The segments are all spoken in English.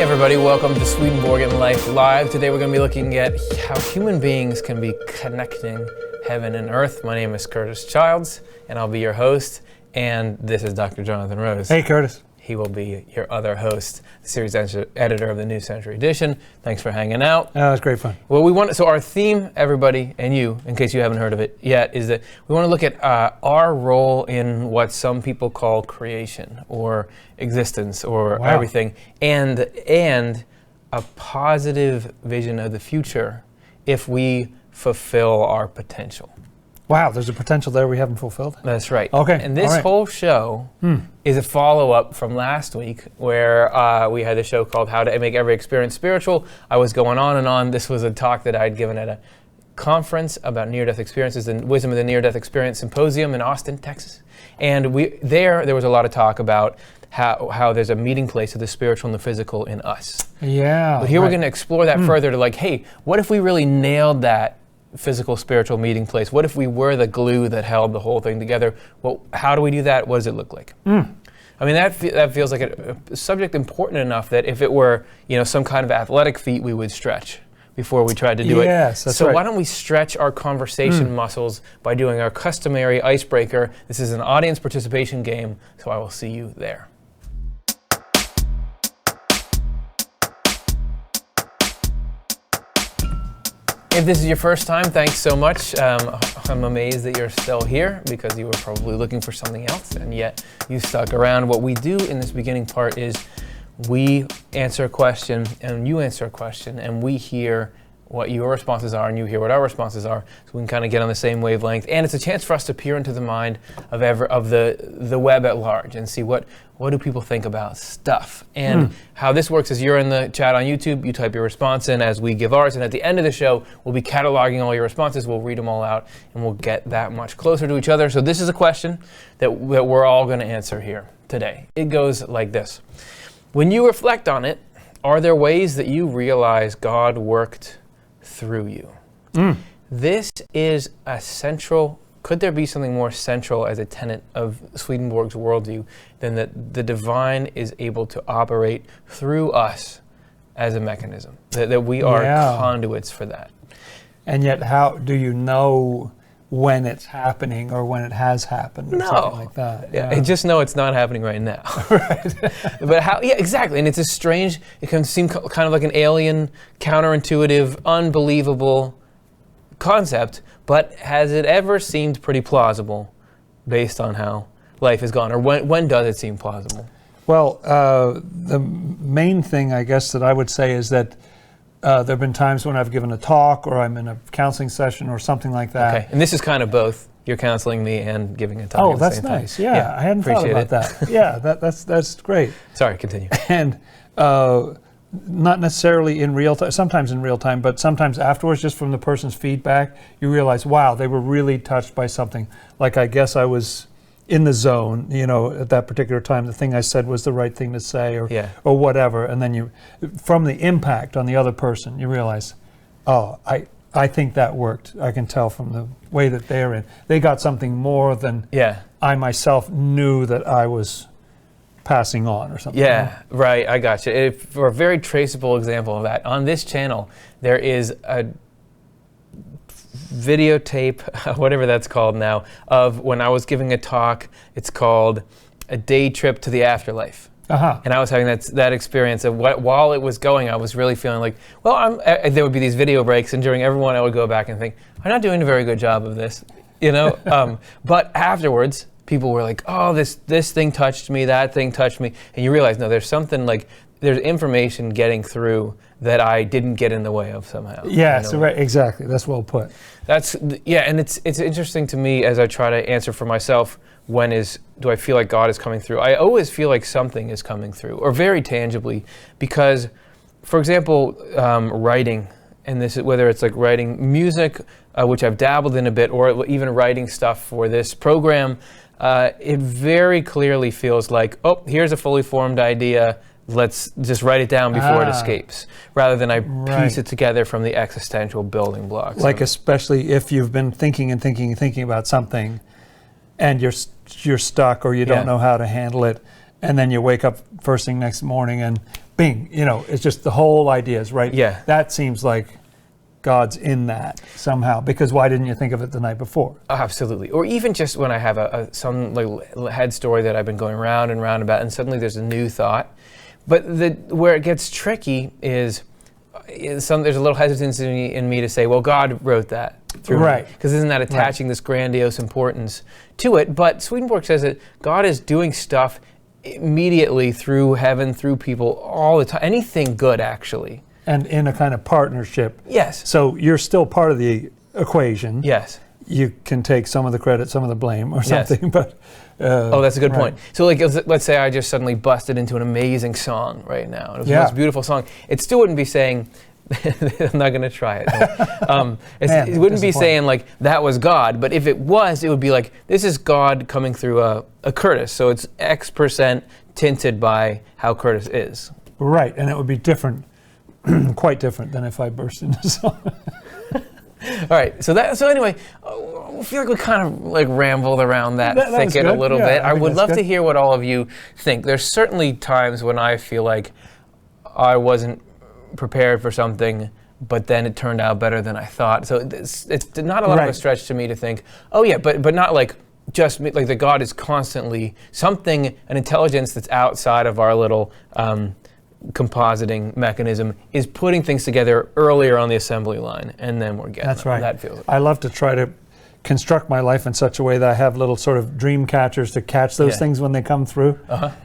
everybody, welcome to Swedenborgian Life Live. Today we're going to be looking at how human beings can be connecting heaven and earth. My name is Curtis Childs, and I'll be your host, and this is Dr. Jonathan Rose. Hey, Curtis. He will be your other host, the series editor of the New Century Edition. Thanks for hanging out. Oh, it was great fun. Well, so our theme, everybody, and you, in case you haven't heard of it yet, is that we want to look at our role in what some people call creation or existence or everything, and a positive vision of the future if we fulfill our potential. Wow, there's a potential there we haven't fulfilled? That's right. Okay. And this whole show is a follow-up from last week where we had a show called How to Make Every Experience Spiritual. I was going on and on. This was a talk that I'd given at a conference about near-death experiences, the Wisdom of the Near-Death Experience Symposium in Austin, Texas. And there was a lot of talk about how there's a meeting place of the spiritual and the physical in us. Yeah. But here we're going to explore that further to hey, what if we really nailed that physical spiritual meeting place? What if we were the glue that held the whole thing together? Well, how do we do that? What does it look like? I mean, that feels like a subject important enough that if it were, some kind of athletic feat, we would stretch before we tried to do it. Yes, that's so right. Why don't we stretch our conversation muscles by doing our customary icebreaker? This is an audience participation game, so I will see you there. If this is your first time, thanks so much. I'm amazed that you're still here because you were probably looking for something else and yet you stuck around. What we do in this beginning part is we answer a question and you answer a question and we hear what your responses are and you hear what our responses are, so we can kind of get on the same wavelength. And it's a chance for us to peer into the mind of the web at large and see what do people think about stuff. And how this works is you're in the chat on YouTube, you type your response in as we give ours, and at the end of the show, we'll be cataloging all your responses, we'll read them all out, and we'll get that much closer to each other. So this is a question that we're all going to answer here today. It goes like this. When you reflect on it, are there ways that you realize God worked through you? This is a central, could there be something more central as a tenet of Swedenborg's worldview than that the divine is able to operate through us as a mechanism, that we are conduits for that? And yet how do you know when it's happening or when it has happened or something like that? I just know it's not happening right now. Right. But how, exactly. And it's a strange, it can seem kind of like an alien, counterintuitive, unbelievable concept, but has it ever seemed pretty plausible based on how life has gone? Or when does it seem plausible? Well, the main thing I guess that I would say is that there have been times when I've given a talk or I'm in a counseling session or something like that. Okay, and this is kind of both. You're counseling me and giving a talk. Oh, that's nice. Yeah, I hadn't thought about that. Yeah, that's great. Sorry, continue. And not necessarily in real time, sometimes in real time, but sometimes afterwards, just from the person's feedback, you realize, wow, they were really touched by something. Like I guess I was in the zone, at that particular time, the thing I said was the right thing to say or whatever. And then from the impact on the other person, you realize, oh, I think that worked. I can tell from the way that they're in. They got something more than I myself knew that I was passing on or something. Yeah, right, I got you. For a very traceable example of that, on this channel, there is a videotape, whatever that's called now, of when I was giving a talk. It's called A Day Trip to the Afterlife. And I was having that experience of while it was going, I was really feeling like, well, there would be these video breaks, and during every one I would go back and think, I'm not doing a very good job of this, but afterwards, people were like, oh, this thing touched me, that thing touched me, and you realize, no, there's something there's information getting through that I didn't get in the way of somehow. Yeah, so right, exactly. That's well put. And it's interesting to me as I try to answer for myself, do I feel like God is coming through? I always feel like something is coming through, or very tangibly, because, for example, writing, and this is whether it's like writing music, which I've dabbled in a bit, or even writing stuff for this program, it very clearly feels like, oh, here's a fully formed idea, let's just write it down before it escapes, rather than I piece it together from the existential building blocks. Like especially if you've been thinking about something, and you're stuck or you don't know how to handle it, and then you wake up first thing next morning and bing, it's just the whole idea is right. Yeah. That seems like God's in that somehow, because why didn't you think of it the night before? Absolutely. Or even just when I have some like head story that I've been going round and round about, and suddenly there's a new thought. But where it gets tricky is there's a little hesitancy in me to say, well, God wrote that through me. Because isn't that attaching this grandiose importance to it? But Swedenborg says that God is doing stuff immediately through heaven, through people, all the time. Anything good, actually. And in a kind of partnership. Yes. So you're still part of the equation. Yes. You can take some of the credit, some of the blame, or something. Yes. But that's a good point. So, like, let's say I just suddenly busted into an amazing song right now. It was the most beautiful song. It still wouldn't be saying, I'm not going to try it. It wouldn't be saying, like, that was God. But if it was, it would be like, this is God coming through a Curtis. So it's X% tinted by how Curtis is. Right. And it would be different, quite different than if I burst into song. All right. So anyway, I feel like we kind of like rambled around that thicket a little bit. I would love to hear what all of you think. There's certainly times when I feel like I wasn't prepared for something, but then it turned out better than I thought. So it's not a lot of a stretch to me to think, oh yeah, but not like just like that God is constantly something, an intelligence that's outside of our little compositing mechanism is putting things together earlier on the assembly line, and then we're getting that feels. I love to try to construct my life in such a way that I have little sort of dream catchers to catch those things when they come through.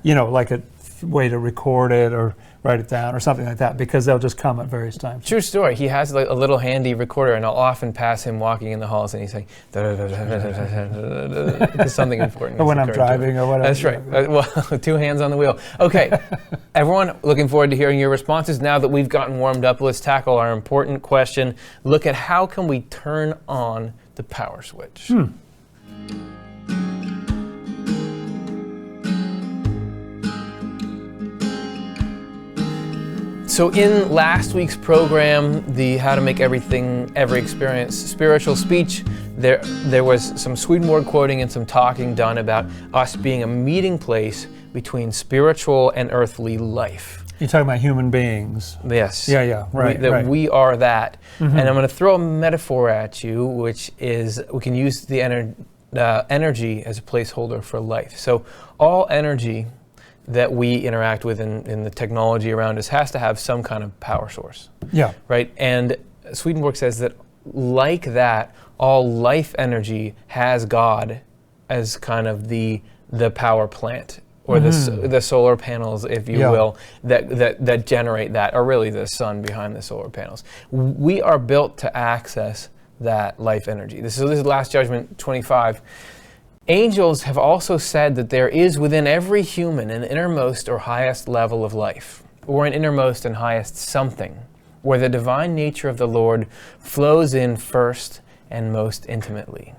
Like a way to record it or write it down or something like that, because they'll just come at various times. True story. He has like a little handy recorder, and I'll often pass him walking in the halls, and he's like, something important. Or when I'm driving or whatever. That's right. Well, 2 hands on the wheel. Okay, everyone, looking forward to hearing your responses. Now that we've gotten warmed up, let's tackle our important question. Look at how can we turn on the power switch. So in last week's program, the How to Make Everything, Every Experience spiritual speech, there was some Swedenborg quoting and some talking done about us being a meeting place between spiritual and earthly life. You're talking about human beings. Yes. Yeah, right. We are that. And I'm going to throw a metaphor at you, which is we can use the energy as a placeholder for life. So all energy that we interact with in the technology around us has to have some kind of power source. Yeah. Right? And Swedenborg says that like that, all life energy has God as kind of the power plant, or the solar panels, if you will, that generate that, or really the sun behind the solar panels. We are built to access that life energy. This is Last Judgment 25. Angels have also said that there is within every human an innermost or highest level of life, or an innermost and highest something, where the divine nature of the Lord flows in first and most intimately.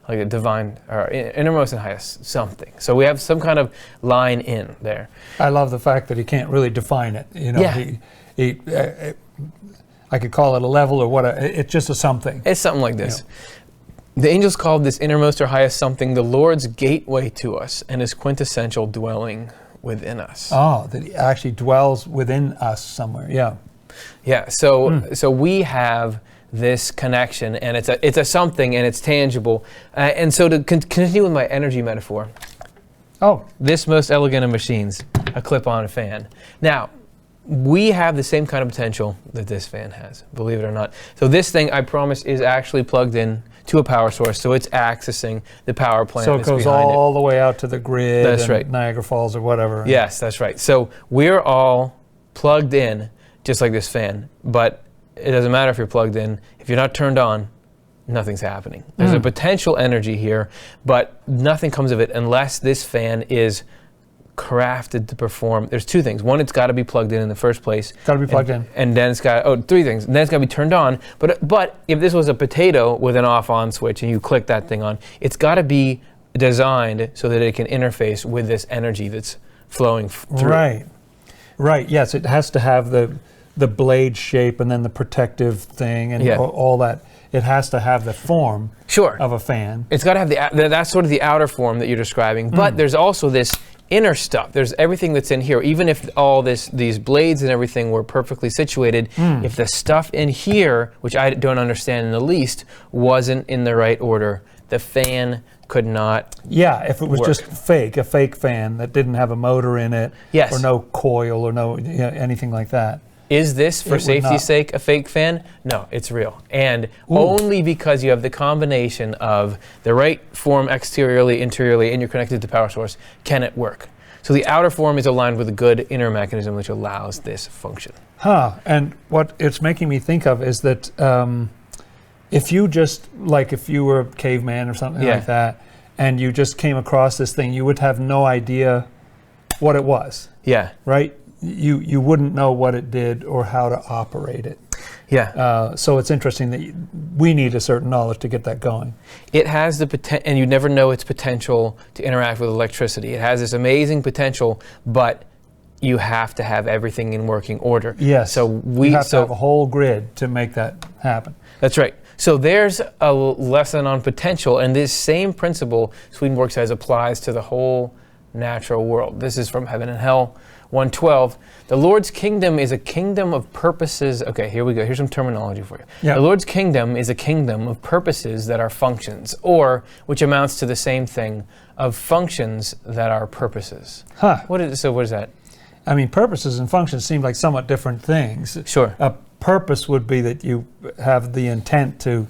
Like a divine, or innermost and highest something. So we have some kind of line in there. I love the fact that he can't really define it. I could call it a level or what. It's just a something. It's something like this. The angels called this innermost or highest something the Lord's gateway to us and his quintessential dwelling within us. Oh, that he actually dwells within us somewhere. Yeah. Yeah. So we have this connection, and it's a something, and it's tangible. And so to continue with my energy metaphor. Oh. This most elegant of machines, a clip-on fan. Now, we have the same kind of potential that this fan has, believe it or not. So this thing, I promise, is actually plugged in to a power source, so it's accessing the power plant. So it goes all the way out to the grid. That's right. Niagara Falls or whatever. Yes, that's right. So we're all plugged in, just like this fan. But it doesn't matter if you're plugged in. If you're not turned on, nothing's happening. There's a potential energy here, but nothing comes of it unless this fan is crafted to perform. There's 2 things. One, it's got to be plugged in the first place. Got to be plugged in. And then it's got 3 things. And then it's got to be turned on. But if this was a potato with an off-on switch and you click that thing on, it's got to be designed so that it can interface with this energy that's flowing through. Right. Yes, it has to have the blade shape and then the protective thing and all that. It has to have the form of a fan. It's got to have that's sort of the outer form that you're describing. But there's also this inner stuff. There's everything that's in here. Even if all these blades and everything were perfectly situated, if the stuff in here, which I don't understand in the least, wasn't in the right order, the fan could not if it was work. just a fake fan that didn't have a motor in it, Yes. or no coil or no anything like that. Is this, for safety's sake, a fake fan? No, it's real. And only because you have the combination of the right form exteriorly, interiorly, and you're connected to the power source, can it work. So the outer form is aligned with a good inner mechanism which allows this function. And what it's making me think of is that if you just, like if you were a caveman or something like that, and you just came across this thing, you would have no idea what it was. Yeah. Right? You wouldn't know what it did or how to operate it. Yeah. So it's interesting that we need a certain knowledge to get that going. It has the potential, and you never know its potential to interact with electricity. It has this amazing potential, but you have to have everything in working order. Yes. So you have to have a whole grid to make that happen. That's right. So there's a lesson on potential, and this same principle, Swedenborg says, applies to the whole natural world. This is from Heaven and Hell, 112. The Lord's kingdom is a kingdom of purposes. Okay, here we go. Here's some terminology for you. Yeah. The Lord's kingdom is a kingdom of purposes that are functions, or, which amounts to the same thing, of functions that are purposes. What is that? I mean, purposes and functions seem like somewhat different things. Sure. A purpose would be that you have the intent to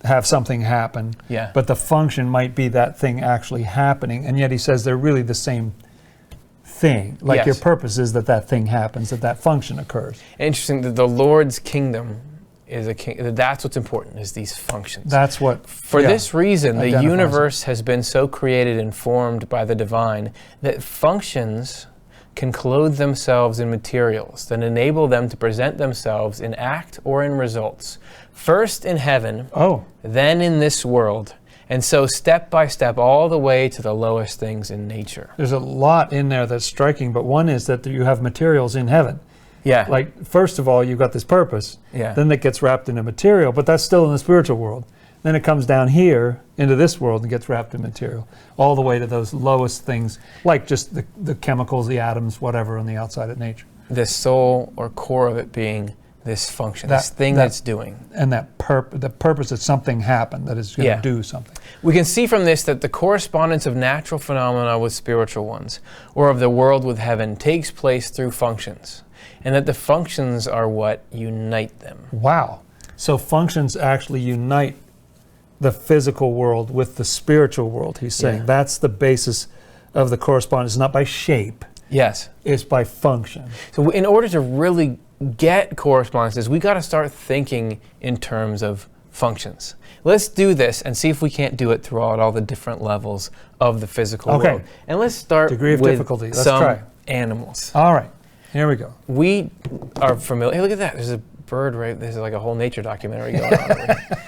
have something happen. Yeah. But the function might be that thing actually happening, and yet he says they're really the same thing. Like your purpose is that thing happens, that function occurs. Interesting that the Lord's kingdom is a king. That's what's important, is these functions. That's what. For this reason, the identifies universe has been so created and formed by the divine that functions can clothe themselves in materials that enable them to present themselves in act or in results, first in heaven, then in this world, and so step by step all the way to the lowest things in nature. There's a lot in there that's striking, but one is that you have materials in heaven. Yeah. Like, first of all, you've got this purpose. Yeah. Then that gets wrapped in a material, but that's still in the spiritual world. Then it comes down here into this world and gets wrapped in material, all the way to those lowest things, like just the chemicals, the atoms, whatever on the outside of nature. The soul or core of it being this function, this thing that's doing. And the purpose that something happened, that is going to do something. We can see from this that the correspondence of natural phenomena with spiritual ones, or of the world with heaven, takes place through functions, and that the functions are what unite them. Wow. So functions actually unite the physical world with the spiritual world, he's saying. That's the basis of the correspondence, not by shape. Yes. It's by function. So in order to really get correspondences, we got to start thinking in terms of functions. Let's do this and see if we can't do it throughout all the different levels of the physical world. And let's start Degree of with difficulty. Let's some try. animals. All right, here we go. We are familiar. Hey, look at that. There's a bird right. There's like a whole nature documentary going on over here.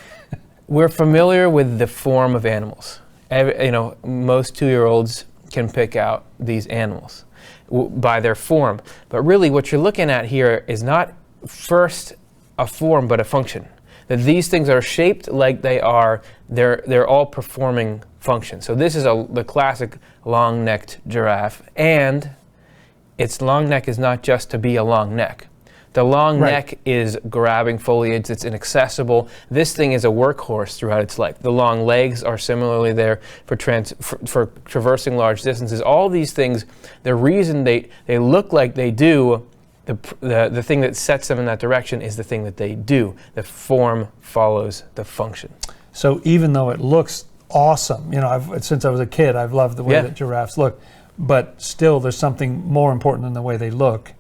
We're familiar with the form of animals. Most 2-year-olds can pick out these animals by their form. But really what you're looking at here is not first a form, but a function. That these things are shaped like they are, they're all performing functions. So this is the classic long-necked giraffe, and its long neck is not just to be a long neck. The long neck is grabbing foliage that's inaccessible. This thing is a workhorse throughout its life. The long legs are similarly there for traversing large distances. All these things, the reason they look like they do, the thing that sets them in that direction is the thing that they do. The form follows the function. So even though it looks awesome, since I was a kid, I've loved the way that giraffes look, but still there's something more important than the way they look,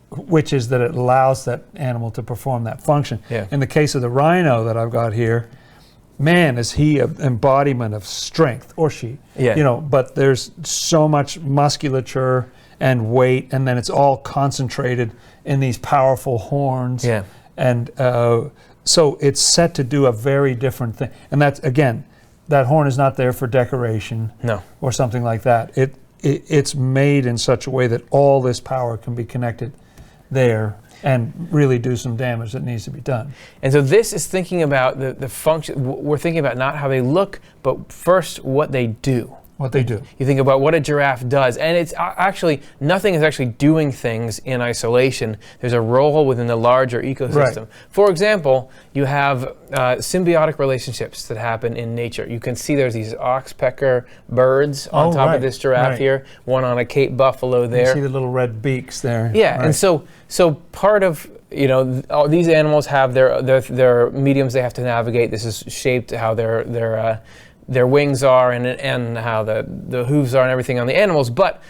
which is that it allows that animal to perform that function. In the case of the rhino that I've got here, man, is he an embodiment of strength, or she. But there's so much musculature and weight, and then it's all concentrated in these powerful horns. And so it's set to do a very different thing. And that's, again, that horn is not there for decoration or something like that. It's made in such a way that all this power can be connected there and really do some damage that needs to be done. And so this is thinking about the function. We're thinking about not how they look, but first what they do. What they do. You think about what a giraffe does, and it's actually, nothing is actually doing things in isolation. There's a role within the larger ecosystem. Right. For example, you have symbiotic relationships that happen in nature. You can see there's these oxpecker birds on top of this giraffe here, one on a Cape buffalo there. You see the little red beaks there. Yeah, and so part of, all these animals have their mediums they have to navigate. This is shaped how their wings are and how the hooves are and everything on the animals. But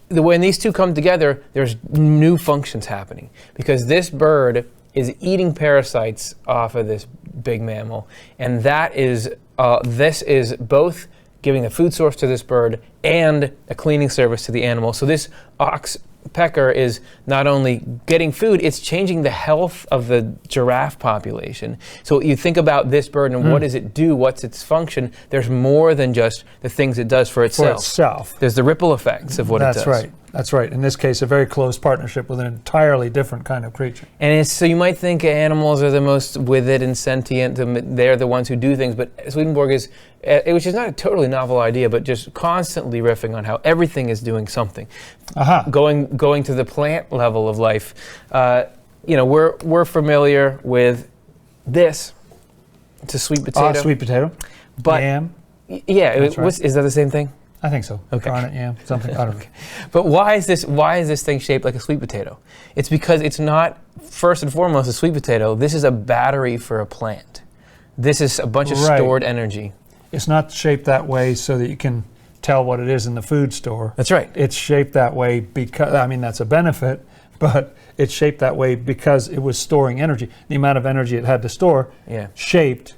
when these two come together, there's new functions happening, because this bird is eating parasites off of this big mammal, and that is this is both giving a food source to this bird and a cleaning service to the animal. So this oxpecker is not only getting food, it's changing the health of the giraffe population. So you think about this bird and what does it do? What's its function? There's more than just the things it does for itself. There's the ripple effects of what it does. That's right. That's right. In this case, a very close partnership with an entirely different kind of creature. And so you might think animals are the most with it and sentient. They're the ones who do things. But Swedenborg is, which is not a totally novel idea, but just constantly riffing on how everything is doing something. Going to the plant level of life. We're familiar with this. It's a sweet potato. Sweet potato. But yam. Yeah. Is that the same thing? I think so. Okay. Garnet yam, something. I don't know. But why is this thing shaped like a sweet potato? It's because it's not, first and foremost, a sweet potato. This is a battery for a plant. This is a bunch of stored energy. It's not shaped that way so that you can tell what it is in the food store. That's right. It's shaped that way because, that's a benefit, but it's shaped that way because it was storing energy. The amount of energy it had to store shaped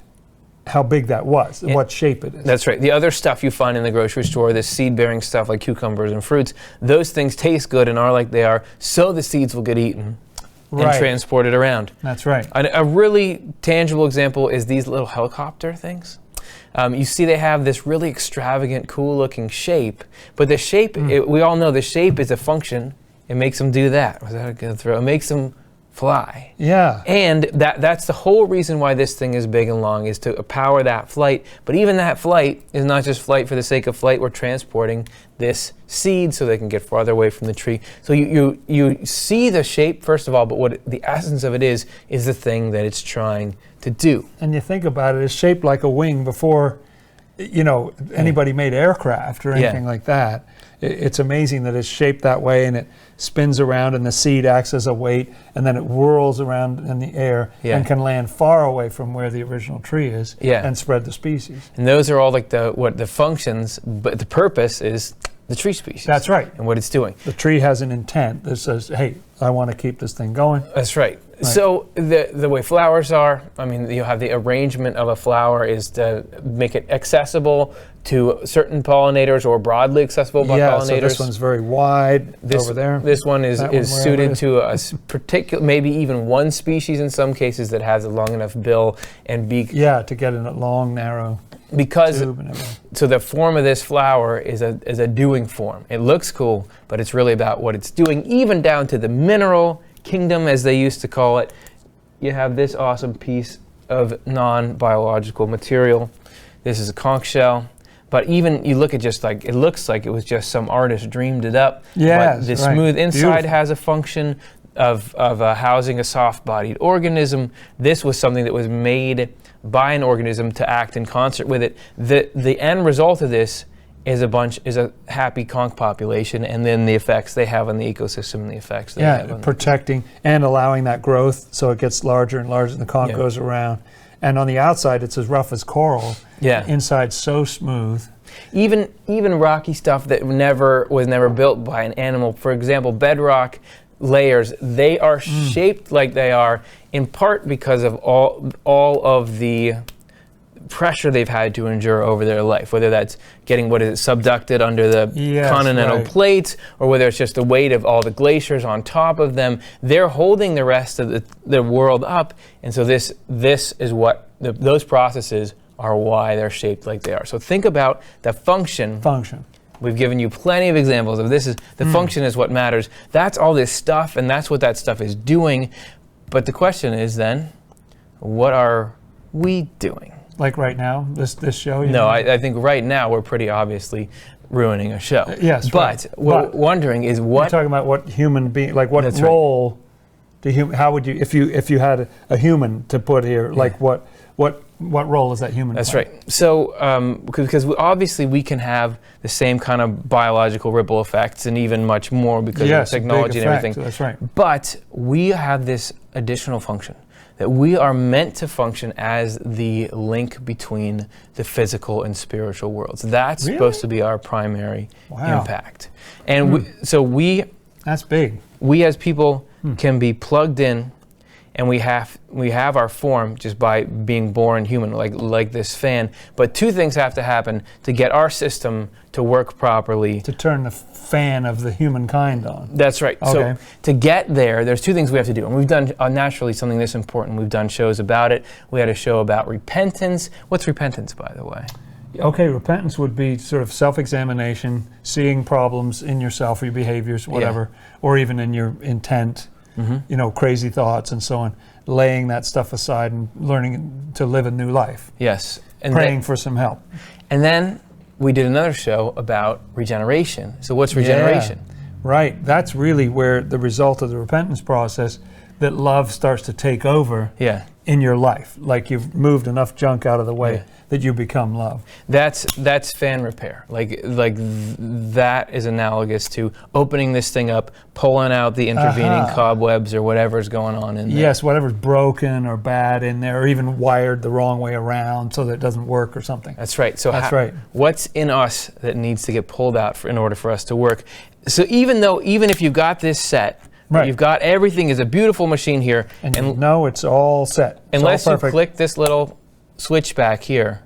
how big that was, and what shape it is. That's right. The other stuff you find in the grocery store, this seed-bearing stuff like cucumbers and fruits, those things taste good and are like they are, so the seeds will get eaten and transported around. That's right. A really tangible example is these little helicopter things. You see they have this really extravagant, cool-looking shape, but the shape, we all know the shape is a function. It makes them do that. Was that a good throw? It makes them fly. Yeah. And that's the whole reason why this thing is big and long, is to power that flight. But even that flight is not just flight for the sake of flight. We're transporting this seed so they can get farther away from the tree. So you see the shape, first of all, but what the essence of it is the thing that it's trying to do. And you think about it, it's shaped like a wing before, anybody made aircraft or anything like that. It's amazing that it's shaped that way, and it spins around and the seed acts as a weight, and then it whirls around in the air and can land far away from where the original tree is and spread the species. And those are all like the functions, but the purpose is the tree species. That's right. And what it's doing. The tree has an intent that says, hey, I want to keep this thing going. That's right. So the way flowers are, you have the arrangement of a flower is to make it accessible to certain pollinators or broadly accessible by pollinators. So this one's very wide over there. This one is suited to a particular, maybe even one species in some cases, that has a long enough bill and beak. Yeah, to get in a long, narrow tube and everything. So the form of this flower is a doing form. It looks cool, but it's really about what it's doing, even down to the mineral kingdom, as they used to call it. You have this awesome piece of non-biological material. This is a conch shell. But even you look at it looks like it was just some artist dreamed it up. Yes, but the smooth inside has a function of housing a soft-bodied organism. This was something that was made by an organism to act in concert with it. The end result of this is a happy conch population, and then the effects they have on the ecosystem and the effects they have on protecting and allowing that growth so it gets larger and larger and the conch goes around. And on the outside, it's as rough as coral. Yeah. Inside, so smooth. Even rocky stuff that was never built by an animal. For example, bedrock layers, they are shaped like they are in part because of all of the pressure they've had to endure over their life, whether that's getting subducted under the continental plates, or whether it's just the weight of all the glaciers on top of them. They're holding the rest of the world up, and so this is what those processes are, why they're shaped like they are. So think about the function. We've given you plenty of examples of this. The function is what matters. That's all this stuff, and that's what that stuff is doing. But the question is then, what are we doing? Like right now, this show? You No, know? I think right now we're pretty obviously ruining a show. Yes, but right. what we're wondering is We're talking about what human being, like what That's role do how would you, if you had a human to put here, like what role is that human That's play? right. So, because obviously we can have the same kind of biological ripple effects and even much more because Yes, of technology big and effect, everything. that's right. But we have this additional function that we are meant to function as the link between the physical and spiritual worlds. That's Really? supposed to be our primary Wow. impact. And we That's big. we as people can be plugged in, and we have our form just by being born human, like this fan. But two things have to happen to get our system to work properly. To turn the fan of the humankind on. That's right. Okay. So to get there's two things we have to do. And we've done naturally something this important. We've done shows about it. We had a show about repentance. What's repentance, by the way? Okay, repentance would be sort of self-examination, seeing problems in yourself or your behaviors, whatever, or even in your intent, crazy thoughts and so on, laying that stuff aside and learning to live a new life. Yes. And praying for some help. And then we did another show about regeneration. So what's regeneration? Yeah, right. That's really where the result of the repentance process, that love starts to take over in your life. Like you've moved enough junk out of the way that you become love. That's fan repair. Like that is analogous to opening this thing up, pulling out the intervening cobwebs or whatever's going on in there. Yes, whatever's broken or bad in there, or even wired the wrong way around so that it doesn't work or something. That's right. So that's right. What's in us that needs to get pulled out in order for us to work? So even if you've got this set, you've got everything is a beautiful machine here, and you know it's all set. Unless you click this little switch back here,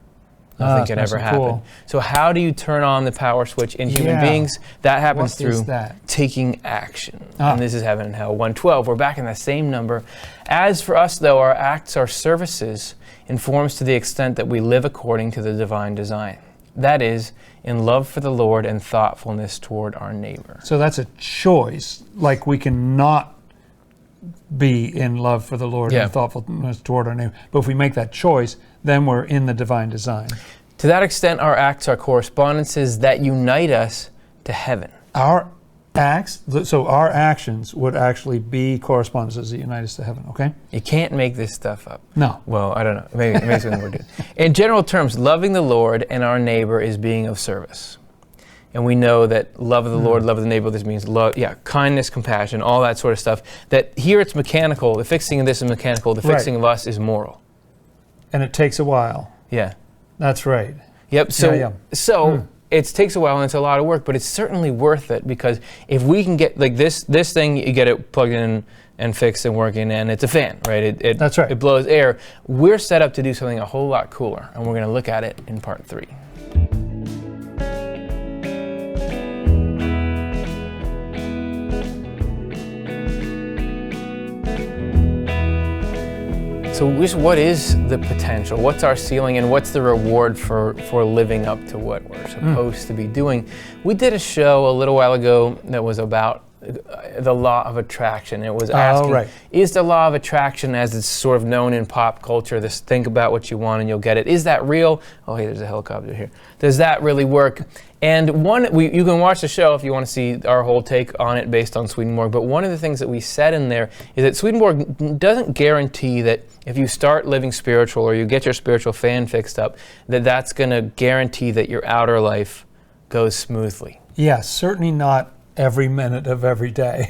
nothing can ever happen. Cool. So how do you turn on the power switch in human beings? That happens through taking action. And this is Heaven and Hell 112. We're back in the same number. As for us, though, our acts, our services, informs to the extent that we live according to the divine design. That is, in love for the Lord and thoughtfulness toward our neighbor. So that's a choice. Like we can not be in love for the Lord and thoughtfulness toward our neighbor. But if we make that choice, then we're in the divine design. To that extent, our acts are correspondences that unite us to heaven. Our acts, so our actions would actually be correspondences that unite us to heaven, okay? You can't make this stuff up. No. Well, I don't know. Maybe something we're doing. In general terms, loving the Lord and our neighbor is being of service. And we know that love of the Lord, love of the neighbor, this means love, kindness, compassion, all that sort of stuff. That here it's mechanical. The fixing of this is mechanical. The fixing of us is moral. And it takes a while. Yeah. That's right. Yep. So it takes a while and it's a lot of work, but it's certainly worth it, because if we can get like this thing, you get it plugged in and fixed and working, and it's a fan, right? That's right. It blows air. We're set up to do something a whole lot cooler, and we're going to look at it in part 3. So what is the potential? What's our ceiling, and what's the reward for living up to what we're supposed to be doing? We did a show a little while ago that was about the law of attraction. It was asking, is the law of attraction, as it's sort of known in pop culture, this think about what you want and you'll get it, is that real? Oh, hey, there's a helicopter here. Does that really work? And you can watch the show if you want to see our whole take on it based on Swedenborg, but one of the things that we said in there is that Swedenborg doesn't guarantee that if you start living spiritual or you get your spiritual fan fixed up, that's going to guarantee that your outer life goes smoothly. Yes, certainly not every minute of every day.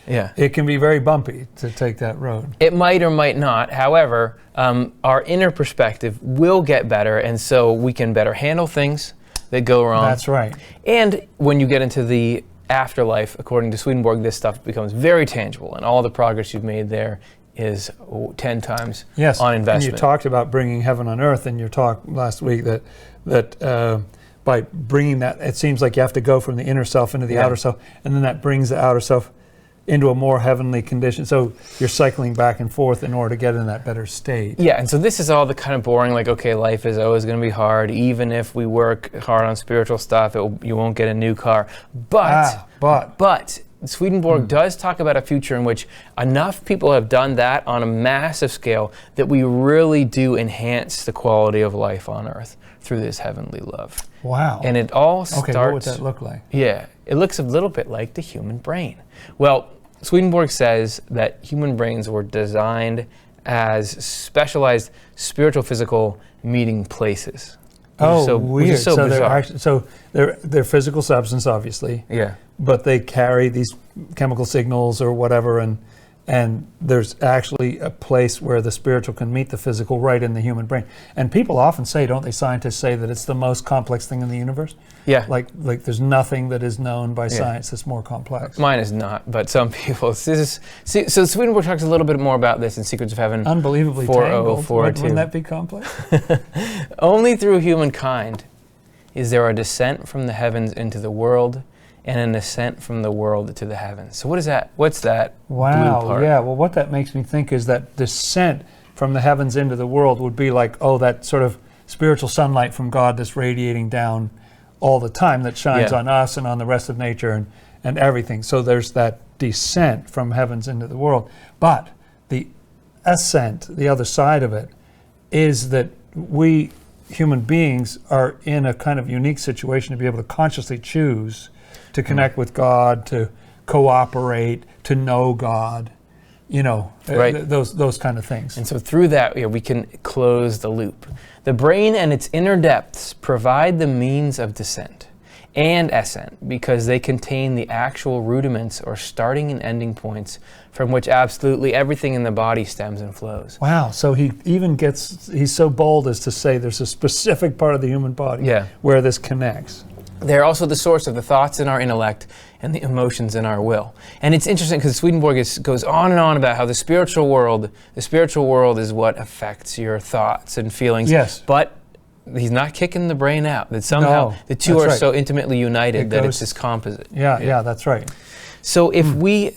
It can be very bumpy to take that road. It might or might not. However, our inner perspective will get better, and so we can better handle things that go wrong. That's right. And when you get into the afterlife, according to Swedenborg, this stuff becomes very tangible, and all the progress you've made there is 10 times on investment. And you talked about bringing heaven on earth in your talk last week, that by bringing that, it seems like you have to go from the inner self into the outer self, and then that brings the outer self into a more heavenly condition. So you're cycling back and forth in order to get in that better state. Yeah, and so this is all the kind of boring, life is always going to be hard. Even if we work hard on spiritual stuff, you won't get a new car. But Swedenborg does talk about a future in which enough people have done that on a massive scale that we really do enhance the quality of life on earth through this heavenly love. Wow. And it all starts... Okay, what would that look like? Yeah, it looks a little bit like the human brain. Well, Swedenborg says that human brains were designed as specialized spiritual physical meeting places. Oh, weird. Which is so bizarre. They're physical substance, obviously. Yeah. But they carry these chemical signals or whatever, and there's actually a place where the spiritual can meet the physical right in the human brain. And people often say, don't they, scientists say that it's the most complex thing in the universe? Yeah. Like there's nothing that is known by science that's more complex. Mine is not, but some people. So Swedenborg talks a little bit more about this in Secrets of Heaven. Unbelievably tangled. 4042. Wouldn't that be complex? Only through humankind is there a descent from the heavens into the world and an ascent from the world to the heavens. So what is that? What's that blue part? Yeah. Well, what that makes me think is that descent from the heavens into the world would be like, that sort of spiritual sunlight from God that's radiating down all the time, that shines on us and on the rest of nature and everything. So there's that descent from heavens into the world. But the ascent, the other side of it, is that we human beings are in a kind of unique situation to be able to consciously choose to connect with God, to cooperate, to know God, those kind of things. And so through that, we can close the loop. The brain and its inner depths provide the means of descent and ascent because they contain the actual rudiments or starting and ending points from which absolutely everything in the body stems and flows. Wow, so he's so bold as to say there's a specific part of the human body where this connects. They're also the source of the thoughts in our intellect and the emotions in our will. And it's interesting because Swedenborg goes on and on about how the spiritual world is what affects your thoughts and feelings. Yes. But he's not kicking the brain out. That somehow the two are so intimately united that it's this composite. Yeah, that's right. So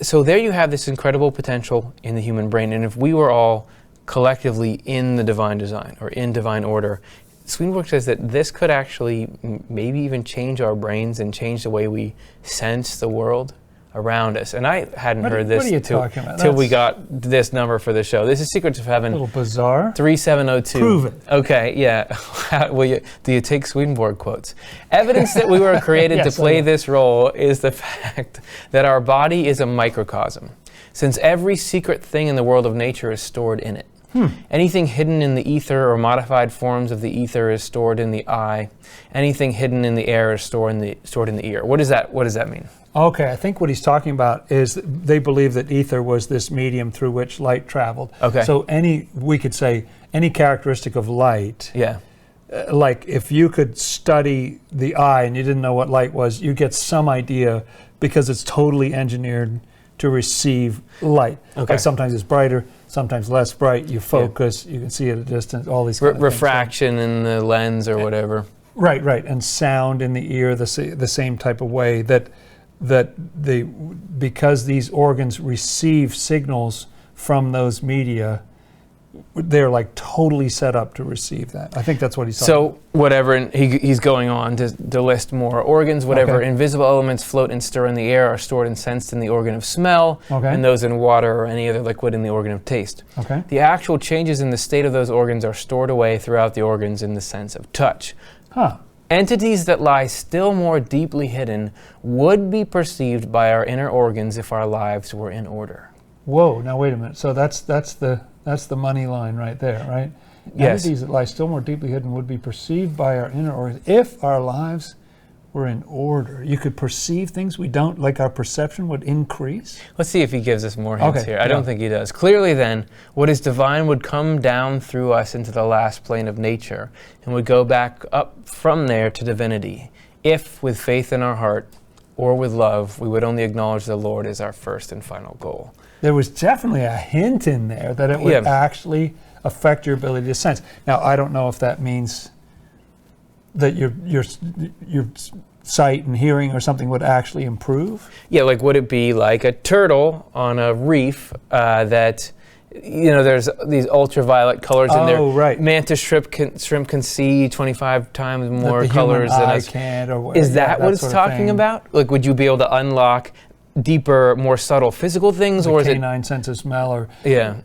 so there you have this incredible potential in the human brain. And if we were all collectively in the divine design or in divine order, Swedenborg says that this could actually maybe even change our brains and change the way we sense the world around us. And I hadn't heard this till we got this number for the show. This is Secrets of Heaven. A little bizarre. 3702. Prove it. Okay, yeah. Do you take Swedenborg quotes? Evidence that we were created to play this role is the fact that our body is a microcosm, since every secret thing in the world of nature is stored in it. Anything hidden in the ether or modified forms of the ether is stored in the eye. Anything hidden in the air is stored in the ear. What does that mean? Okay, I think what he's talking about is they believe that ether was this medium through which light traveled. Okay. So we could say any characteristic of light. Yeah. Like if you could study the eye and you didn't know what light was, you get some idea because it's totally engineered to receive light. Okay. Like sometimes it's brighter, sometimes less bright. You focus, you can see at a distance, all these kind of refraction things. in the lens or whatever. Right. And sound in the ear the same type of way because these organs receive signals from those media, they're like totally set up to receive that. I think that's what he's talking about. So whatever, and he's going on to list more organs, whatever invisible elements float and stir in the air are stored and sensed in the organ of smell, and those in water or any other liquid in the organ of taste. Okay. The actual changes in the state of those organs are stored away throughout the organs in the sense of touch. Entities that lie still more deeply hidden would be perceived by our inner organs if our lives were in order. Whoa, now wait a minute. So that's the money line right there, right? Yes. Entities that lie still more deeply hidden would be perceived by our inner organs if our lives were in order. You could perceive things we don't, like our perception would increase? Let's see if he gives us more hints here. I don't think he does. Clearly then, what is divine would come down through us into the last plane of nature and would go back up from there to divinity, if with faith in our heart or with love, we would only acknowledge the Lord as our first and final goal. There was definitely a hint in there that it would actually affect your ability to sense. Now, I don't know if that means that your sight and hearing or something would actually improve. Yeah, like would it be like a turtle on a reef that, there's these ultraviolet colors in there. Oh, right. Mantis shrimp can see 25 times more that the colors human than eye us. can't, or Is that what it's talking about? Like, would you be able to unlock deeper, more subtle physical things, or is it canine sense of smell, or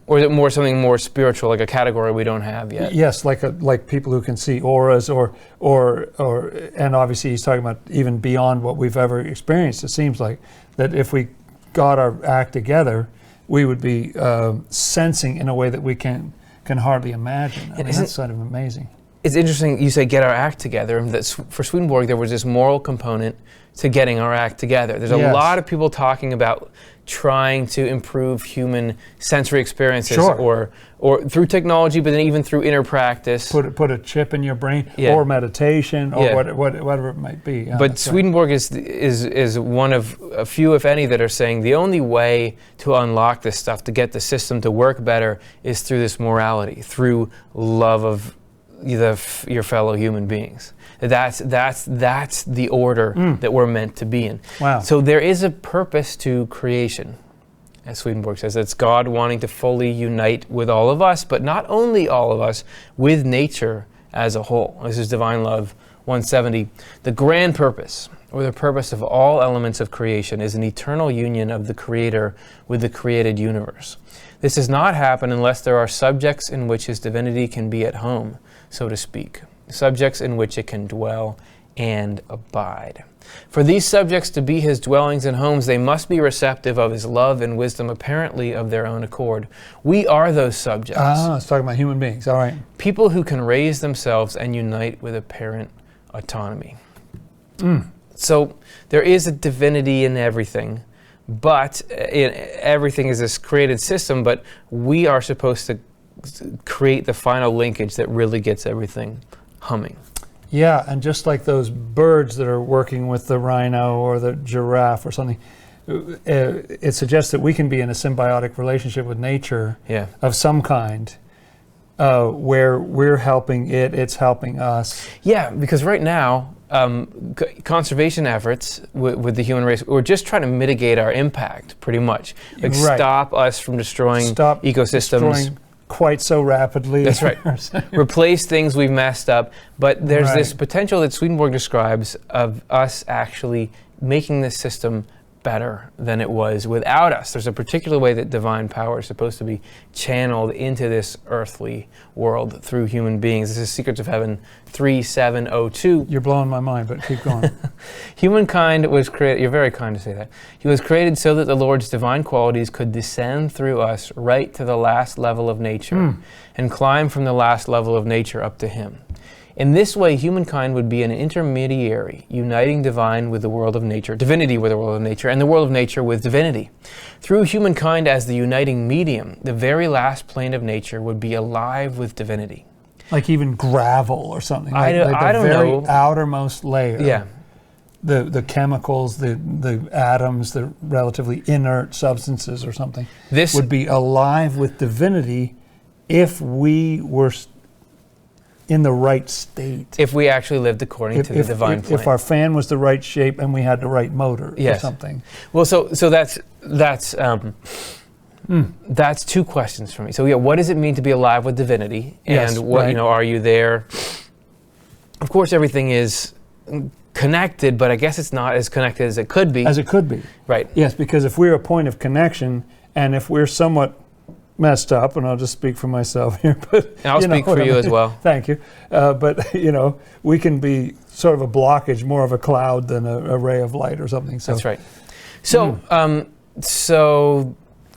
or is it more something more spiritual, like a category we don't have yet? Yes, like people who can see auras, or and obviously he's talking about even beyond what we've ever experienced. It seems like that if we got our act together, we would be sensing in a way that we can hardly imagine. I mean, that's sort of amazing. It's interesting you say get our act together, and that for Swedenborg there was this moral component to getting our act together. There's a lot of people talking about trying to improve human sensory experiences, or through technology, but then even through inner practice. Put a chip in your brain, or meditation, or whatever it might be. But Swedenborg is one of a few, if any, that are saying the only way to unlock this stuff, to get the system to work better, is through this morality, through love of your fellow human beings. That's the order that we're meant to be in. Wow. So there is a purpose to creation, as Swedenborg says. It's God wanting to fully unite with all of us, but not only all of us, with nature as a whole. This is Divine Love 170. The grand purpose, or the purpose of all elements of creation, is an eternal union of the Creator with the created universe. This does not happen unless there are subjects in which His divinity can be at home, so to speak, subjects in which it can dwell and abide. For these subjects to be His dwellings and homes, they must be receptive of His love and wisdom, apparently of their own accord. We are those subjects. It's talking about human beings, all right. People who can raise themselves and unite with apparent autonomy. So there is a divinity in everything, but everything is this created system, but we are supposed to create the final linkage that really gets everything humming. Yeah, and just like those birds that are working with the rhino or the giraffe or something, it suggests that we can be in a symbiotic relationship with nature of some kind, where we're helping it, it's helping us. Yeah, because right now, conservation efforts with the human race, we're just trying to mitigate our impact, pretty much. Like stop us from destroying ecosystems. Quite so rapidly. That's right. Replace things we've messed up. But there's this potential that Swedenborg describes of us actually making this system better than it was without us. There's a particular way that divine power is supposed to be channeled into this earthly world through human beings. This is Secrets of Heaven 3702. You're blowing my mind, but keep going. Humankind was created, you're very kind to say that. He was created so that the Lord's divine qualities could descend through us right to the last level of nature and climb from the last level of nature up to Him. In this way, humankind would be an intermediary, uniting divine with the world of nature, divinity with the world of nature, and the world of nature with divinity. Through humankind as the uniting medium, the very last plane of nature would be alive with divinity. Like even gravel or something. I don't the very know. outermost layer. Yeah. The chemicals, the atoms, the relatively inert substances or something would be alive with divinity if we were in the right state. If we actually lived according to the divine plan. If our fan was the right shape and we had the right motor or something. Well, so that's two questions for me. So what does it mean to be alive with divinity? And are you there? Of course, everything is connected, but I guess it's not as connected as it could be. As it could be. Right. Yes, because if we're a point of connection, and if we're somewhat messed up, and I'll just speak for myself here, but and I'll speak for you as well. Thank you. But we can be sort of a blockage, more of a cloud than a ray of light or something. So that's right. So,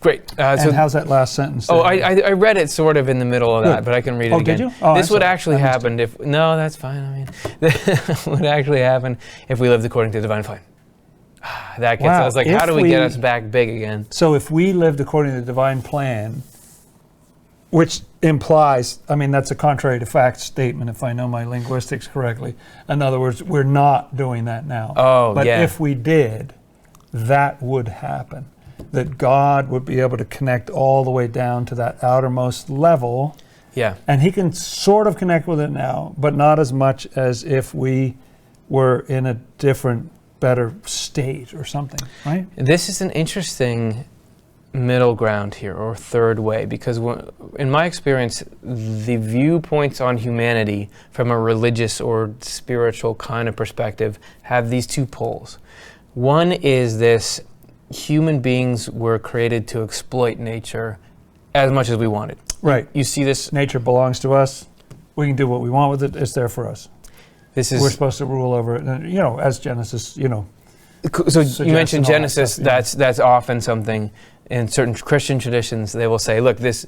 great. And how's that last sentence? I read it sort of in the middle of that, but I can read it again. Did you? Oh, this would actually happen if. No, that's fine. I mean, this would actually happen if we lived according to divine plan. That gets us like, how do we get us back big again? So if we lived according to the divine plan, which implies, I mean, that's a contrary to fact statement if I know my linguistics correctly. In other words, we're not doing that now. But if we did, that would happen. That God would be able to connect all the way down to that outermost level. Yeah. And He can sort of connect with it now, but not as much as if we were in a different, better state or something, right? This is an interesting middle ground here, or third way, because in my experience, the viewpoints on humanity from a religious or spiritual kind of perspective have these two poles. One is this human beings were created to exploit nature as much as we wanted. Right. You see this? Nature belongs to us. We can do what we want with it. It's there for us. We're supposed to rule over it. And, as Genesis, So you mentioned Genesis. That's often something in certain Christian traditions. They will say, look, this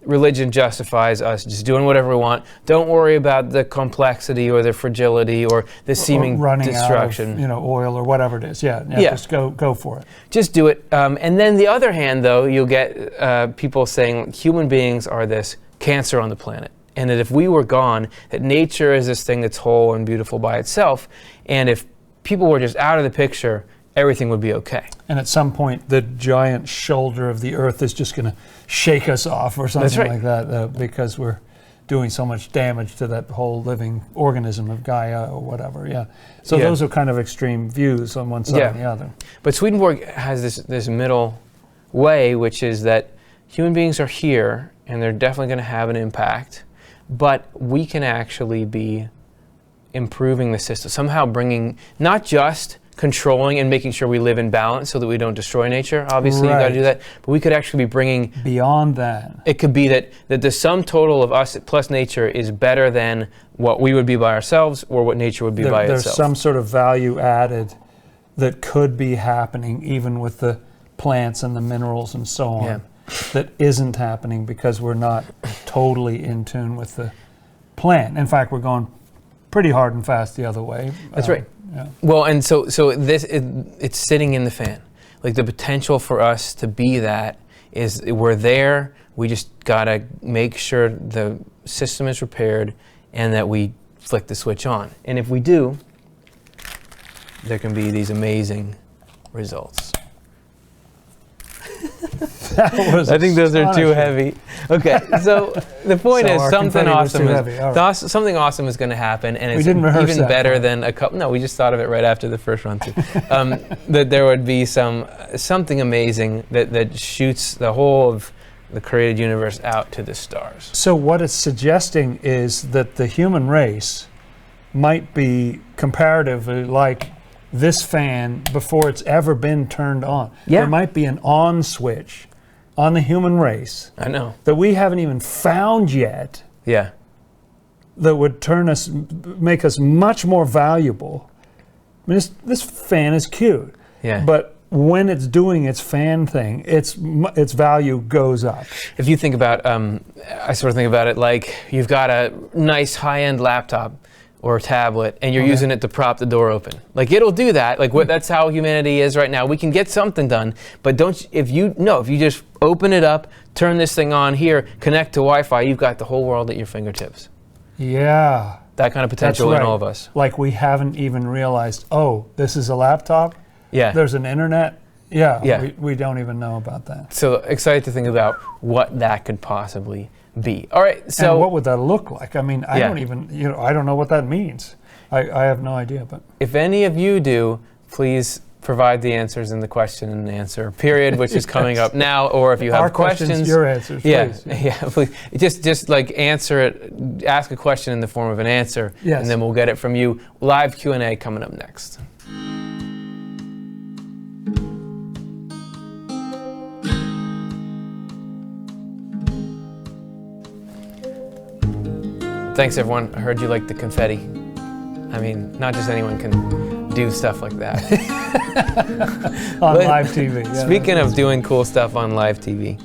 religion justifies us just doing whatever we want. Don't worry about the complexity or the fragility or the seeming running destruction. Out of, oil or whatever it is. Yeah. Just go for it. Just do it. And then the other hand, though, you'll get people saying human beings are this cancer on the planet. And that if we were gone, that nature is this thing that's whole and beautiful by itself. And if people were just out of the picture, everything would be okay. And at some point, the giant shoulder of the earth is just going to shake us off or something like that because we're doing so much damage to that whole living organism of Gaia or whatever. Yeah. So those are kind of extreme views on one side and the other. But Swedenborg has this middle way, which is that human beings are here and they're definitely going to have an impact, but we can actually be improving the system, somehow bringing, not just controlling and making sure we live in balance so that we don't destroy nature. Obviously, you got to do that. But we could actually be bringing... Beyond that. It could be that the sum total of us plus nature is better than what we would be by ourselves or what nature would be by itself. There's some sort of value added that could be happening even with the plants and the minerals and so on that isn't happening because we're not totally in tune with the plant. In fact, we're going pretty hard and fast the other way. That's right. Yeah. Well, and so this it's sitting in the fan. Like the potential for us to be that is we're there. We just gotta make sure the system is repaired and that we flick the switch on. And if we do, there can be these amazing results. I think those are too heavy. Okay, so the point is something awesome something awesome is going to happen, and it's even better than a couple. No, we just thought of it right after the first run too. That there would be something amazing that shoots the whole of the created universe out to the stars. So what it's suggesting is that the human race might be comparatively like this fan before it's ever been turned on. Yeah. There might be an on switch on the human race. I know. That we haven't even found yet. Yeah. That would make us much more valuable. I mean, this fan is cute. Yeah. But when it's doing its fan thing, its value goes up. If you think about, I sort of think about it like you've got a nice high-end laptop or a tablet, and you're using it to prop the door open. Like it'll do that. Like that's how humanity is right now. We can get something done, but if you just open it up, turn this thing on here, connect to Wi-Fi, you've got the whole world at your fingertips. Yeah. That kind of potential in all of us. Like we haven't even realized, this is a laptop. Yeah. There's an internet. Yeah. We don't even know about that. So excited to think about what that could possibly be. All right, so and what would that look like? I mean, I don't even, I don't know what that means. I have no idea. But if any of you do, please provide the answers in the question and answer period, which is coming up now. Or if you have questions, your answers, please. Yeah, please. Just like answer it, ask a question in the form of an answer, and then we'll get it from you. Live Q&A coming up next. Thanks, everyone. I heard you like the confetti. I mean, not just anyone can do stuff like that. On live TV. Yeah, speaking of doing cool stuff on live TV,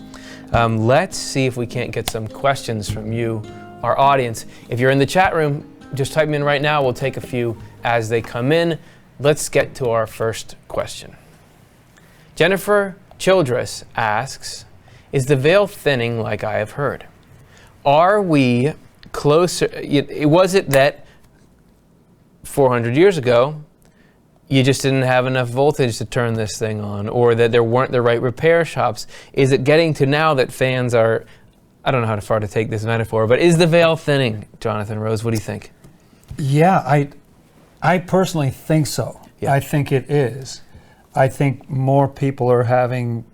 let's see if we can't get some questions from you, our audience. If you're in the chat room, just type them in right now. We'll take a few as they come in. Let's get to our first question. Jennifer Childress asks, is the veil thinning like I have heard? Are we closer? Was it that 400 years ago you just didn't have enough voltage to turn this thing on, or that there weren't the right repair shops? Is it getting to now that fans are, I don't know how far to take this metaphor, but is the veil thinning? Jonathan Rose, what do you think? Yeah, I personally think so. Yeah. I think it is. I think more people are having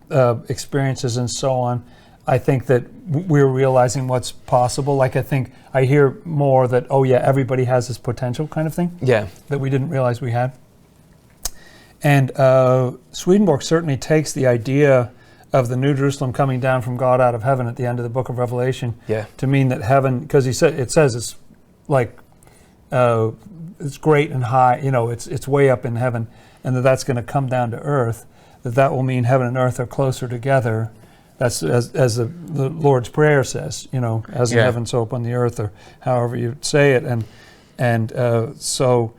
experiences and so on. I think that we're realizing what's possible. Like I think I hear more that, everybody has this potential kind of thing. Yeah. That we didn't realize we had. And Swedenborg certainly takes the idea of the New Jerusalem coming down from God out of heaven at the end of the book of Revelation to mean that heaven, because it says it's like it's great and high, it's way up in heaven, and that's going to come down to earth. That will mean heaven and earth are closer together. That's as the Lord's Prayer says, as in heaven, so upon the earth, or however you say it. And so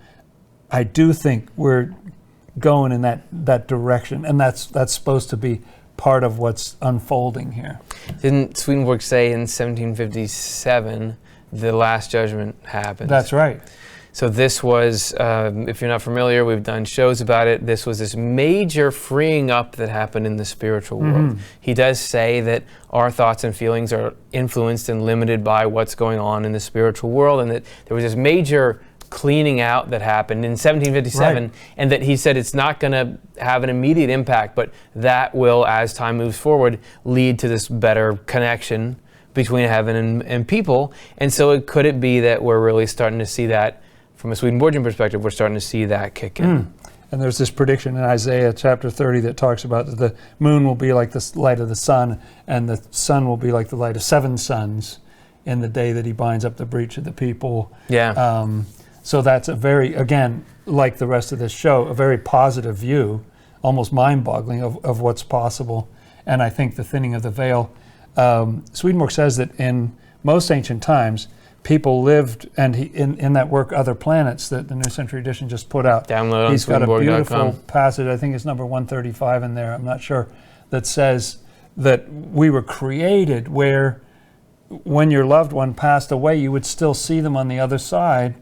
I do think we're going in that direction, and that's supposed to be part of what's unfolding here. Didn't Swedenborg say in 1757 the Last Judgment happened? That's right. So this was, if you're not familiar, we've done shows about it. This was this major freeing up that happened in the spiritual world. He does say that our thoughts and feelings are influenced and limited by what's going on in the spiritual world, and that there was this major cleaning out that happened in 1757, and that he said it's not going to have an immediate impact, but that will, as time moves forward, lead to this better connection between heaven and people. And so could it be that we're really starting to see that? From a Swedenborgian perspective, we're starting to see that kick in. And there's this prediction in Isaiah chapter 30 that talks about that the moon will be like the light of the sun, and the sun will be like the light of 7 suns in the day that he binds up the breach of the people. So that's a very, again, like the rest of this show, a very positive view, almost mind-boggling of what's possible. And I think the thinning of the veil, Swedenborg says that in most ancient times, people lived, and in that work, Other Planets, that the New Century Edition just put out. Download on He's got a beautiful Swedenborg.com. passage, I think it's number 135 in there, I'm not sure, that says that we were created where when your loved one passed away, you would still see them on the other side.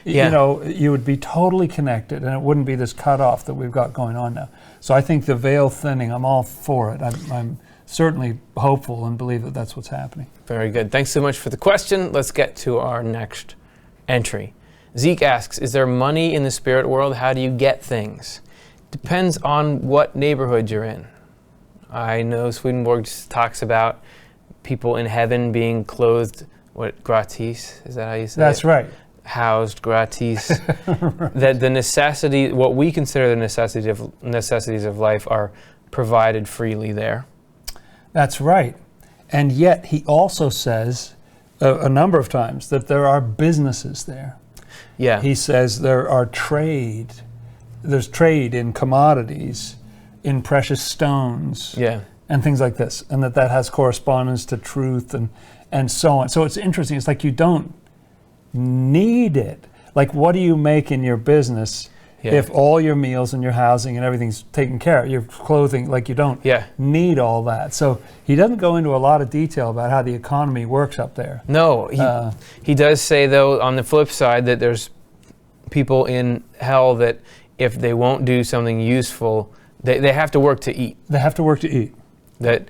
You would be totally connected, and it wouldn't be this cutoff that we've got going on now. So I think the veil thinning, I'm all for it. I'm certainly hopeful and believe that that's what's happening. Very good. Thanks so much for the question. Let's get to our next entry. Zeke asks, is there money in the spirit world? How do you get things? Depends on what neighborhood you're in. I know Swedenborg talks about people in heaven being clothed, gratis? Is that how you say it? That's right. Housed gratis. That the necessity, what we consider the necessities of life, are provided freely there. That's right. And yet he also says a number of times that there are businesses there. He says there's trade in commodities, in precious stones, and things like this, and that has correspondence to truth and so on. So it's interesting. It's like you don't need it. Like, what do you make in your business if all your meals and your housing and everything's taken care of, your clothing, like you don't need all that? So he doesn't go into a lot of detail about how the economy works up there. No, he does say, though, on the flip side, that there's people in hell that if they won't do something useful, they have to work to eat. They have to work to eat. That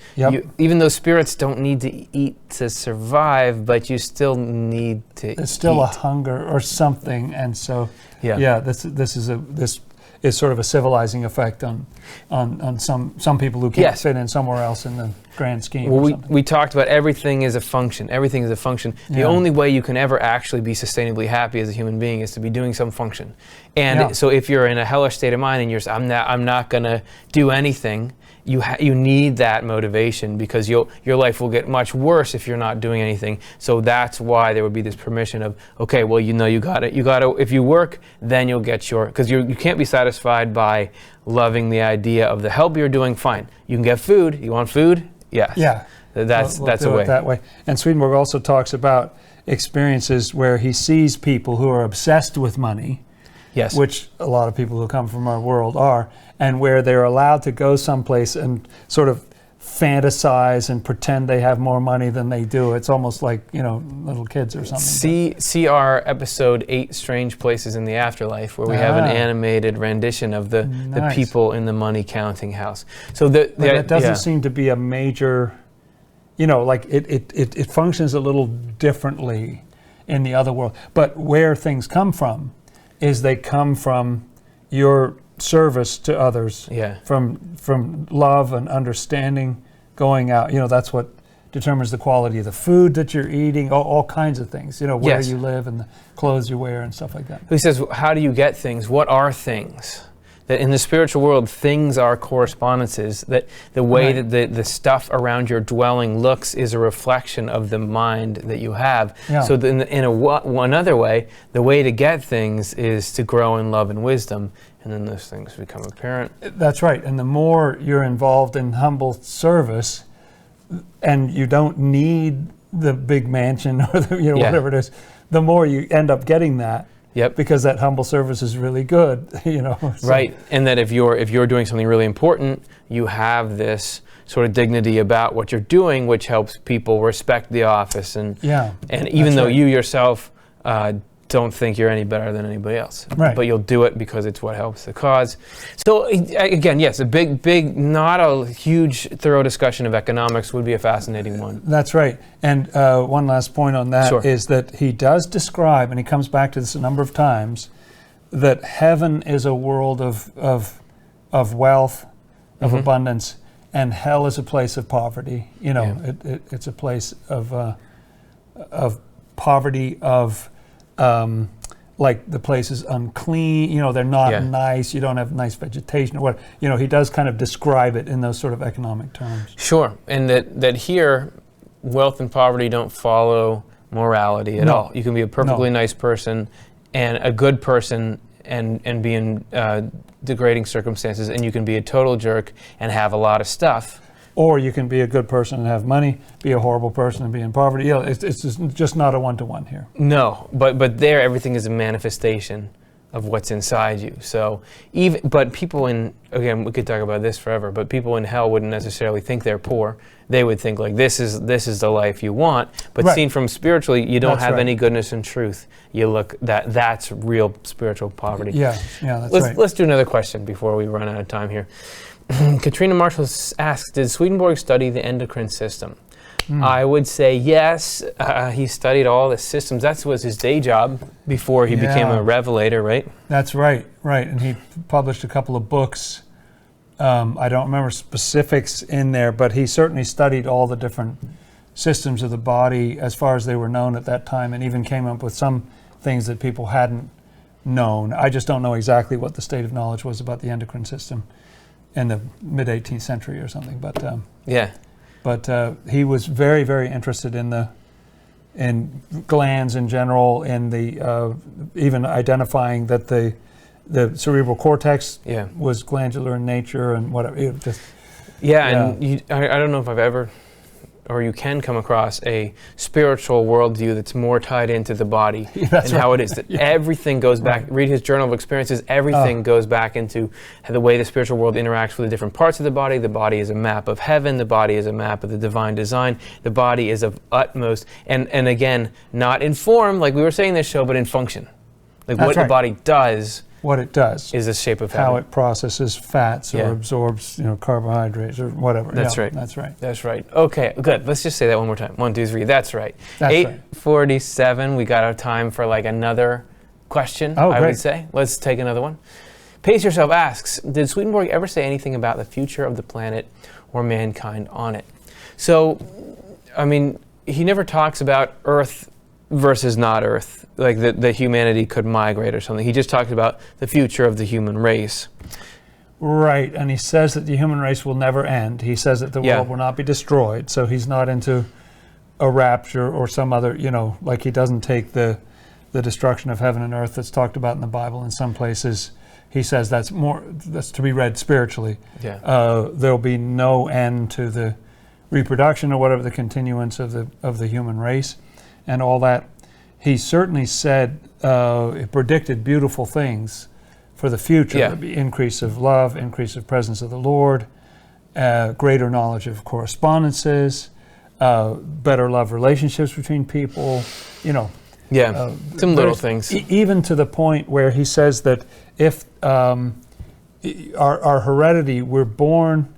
even though spirits don't need to eat to survive, but you still need to There's still eat. a hunger or something, and so this is sort of a civilizing effect on some people who can't fit in somewhere else in the grand scheme. Well, we talked about everything is a function. Everything is a function. The only way you can ever actually be sustainably happy as a human being is to be doing some function. And so if you're in a hellish state of mind and I'm not going to do anything, you need that motivation, because your life will get much worse if you're not doing anything. So that's why there would be this permission of, okay, well, you got it. You got to, if you work, then you'll get because you can't be satisfied by loving the idea of the help you're doing. Fine, you can get food. You want food? Yes. Yeah. That's a way. That way. And Swedenborg also talks about experiences where he sees people who are obsessed with money. Yes. Which a lot of people who come from our world are, and where they're allowed to go someplace and sort of fantasize and pretend they have more money than they do. It's almost like, little kids or something. See our episode 8, Strange Places in the Afterlife, where we have an animated rendition of the people in the money counting house. So that doesn't seem to be a major, like it functions a little differently in the other world. But where things come from is they come from your service to others, from love and understanding going out. That's what determines the quality of the food that you're eating, all kinds of things, where you live and the clothes you wear and stuff like that. He says, how do you get things? What are things? that in the spiritual world, things are correspondences, that the way that the stuff around your dwelling looks is a reflection of the mind that you have. Yeah. So one other way, the way to get things is to grow in love and wisdom, and then those things become apparent. That's right. And the more you're involved in humble service, and you don't need the big mansion or whatever it is, the more you end up getting that. Yep. Because that humble service is really good, So. Right, and that if you're doing something really important, you have this sort of dignity about what you're doing, which helps people respect the office, and even though you yourself don't think you're any better than anybody else, but you'll do it because it's what helps the cause. So again, yes, a big, not a huge, thorough discussion of economics would be a fascinating one. That's right. And one last point on that is that he does describe, and he comes back to this a number of times, that heaven is a world of wealth, of abundance, and hell is a place of poverty. It's a place of poverty, of like the place is unclean, they're not nice, you don't have nice vegetation or what. He does kind of describe it in those sort of economic terms. Sure, and that here, wealth and poverty don't follow morality at all. You can be a perfectly nice person and a good person and be in degrading circumstances, and you can be a total jerk and have a lot of stuff. Or you can be a good person and have money, be a horrible person and be in poverty. It's just not a one-to-one here. No, but there everything is a manifestation of what's inside you. So but people again, we could talk about this forever, but people in hell wouldn't necessarily think they're poor. They would think like this is the life you want. But seen from spiritually, you don't have any goodness and truth. You look that's real spiritual poverty. That's right. Let's do another question before we run out of time here. Katrina Marshall asks, did Swedenborg study the endocrine system? I would say yes. He studied all the systems. That was his day job before he became a revelator, right? That's right. And he published a couple of books. I don't remember specifics in there, but he certainly studied all the different systems of the body as far as they were known at that time, and even came up with some things that people hadn't known. I just don't know exactly what the state of knowledge was about the endocrine system in the mid-18th century or something, but he was very, very interested in glands in general, in the even identifying that the cerebral cortex was glandular in nature and whatever. And I don't know if I've ever, or you can come across a spiritual worldview that's more tied into the body how it is. That everything goes back, read his journal of experiences, everything goes back into the way the spiritual world interacts with the different parts of the body. The body is a map of heaven. The body is a map of the divine design. The body is of utmost, and again, not in form, like we were saying in this show, but in function. Like what the body does. What it does is the shape of heaven. How it processes fats or absorbs, carbohydrates or whatever. That's right. That's right. That's right. Okay, good. Let's just say that one more time. 1, 2, 3. That's right. That's 8:47. We got our time for like another question. I would say. Let's take another one. Pace Yourself asks, did Swedenborg ever say anything about the future of the planet or mankind on it? So, I mean, he never talks about Earth versus not Earth, like that humanity could migrate or something. He just talked about the future of the human race. Right, and he says that the human race will never end. He says that the world will not be destroyed, so he's not into a rapture or some other, like he doesn't take the destruction of heaven and earth that's talked about in the Bible in some places. He says that's to be read spiritually. There'll be no end to the reproduction or whatever, the continuance of the human race and all that. He certainly said, predicted beautiful things for the future. There'd be increase of love, increase of presence of the Lord, greater knowledge of correspondences, better love relationships between people, some little things. Even to the point where he says that if our heredity, we're born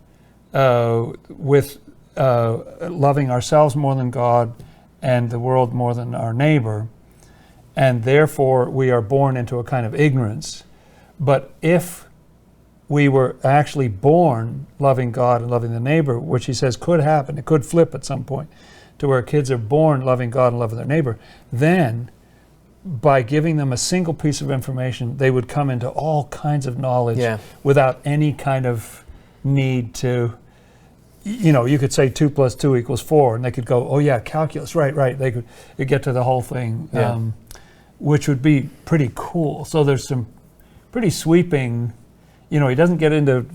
with loving ourselves more than God and the world more than our neighbor, and therefore we are born into a kind of ignorance. But if we were actually born loving God and loving the neighbor, which he says could happen, it could flip at some point to where kids are born loving God and loving their neighbor, then by giving them a single piece of information, they would come into all kinds of knowledge without any kind of need to, you could say 2 + 2 = 4, and they could go, oh yeah, calculus, right. They could get to the whole thing, which would be pretty cool. So there's some pretty sweeping, he doesn't get into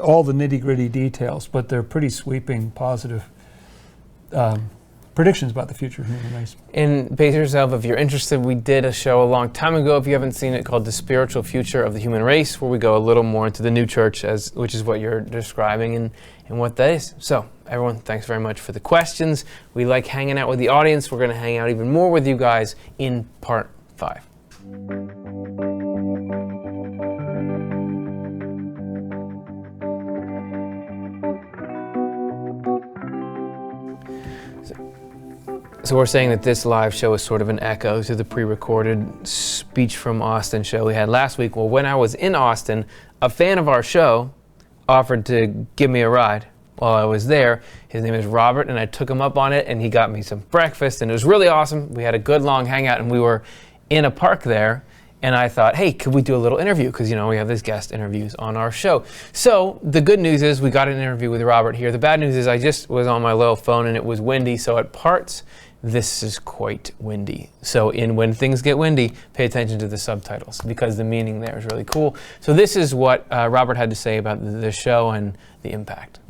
all the nitty-gritty details, but they're pretty sweeping, positive predictions about the future of the human race. And pace yourself if you're interested. We did a show a long time ago, if you haven't seen it, called The Spiritual Future of the Human Race, where we go a little more into the new church, which is what you're describing and what that is. So everyone, thanks very much for the questions. We like hanging out with the audience. We're going to hang out even more with you guys in part 5. So we're saying that this live show is sort of an echo to the pre-recorded speech from Austin show we had last week. Well, when I was in Austin, a fan of our show offered to give me a ride while I was there. His name is Robert, and I took him up on it, and he got me some breakfast, and it was really awesome. We had a good long hangout, and we were in a park there, and I thought, hey, could we do a little interview? Because, we have these guest interviews on our show. So the good news is we got an interview with Robert here. The bad news is I just was on my little phone, and it was windy, so at parts, this is quite windy. So when things get windy, pay attention to the subtitles because the meaning there is really cool. So this is what Robert had to say about the show and the impact.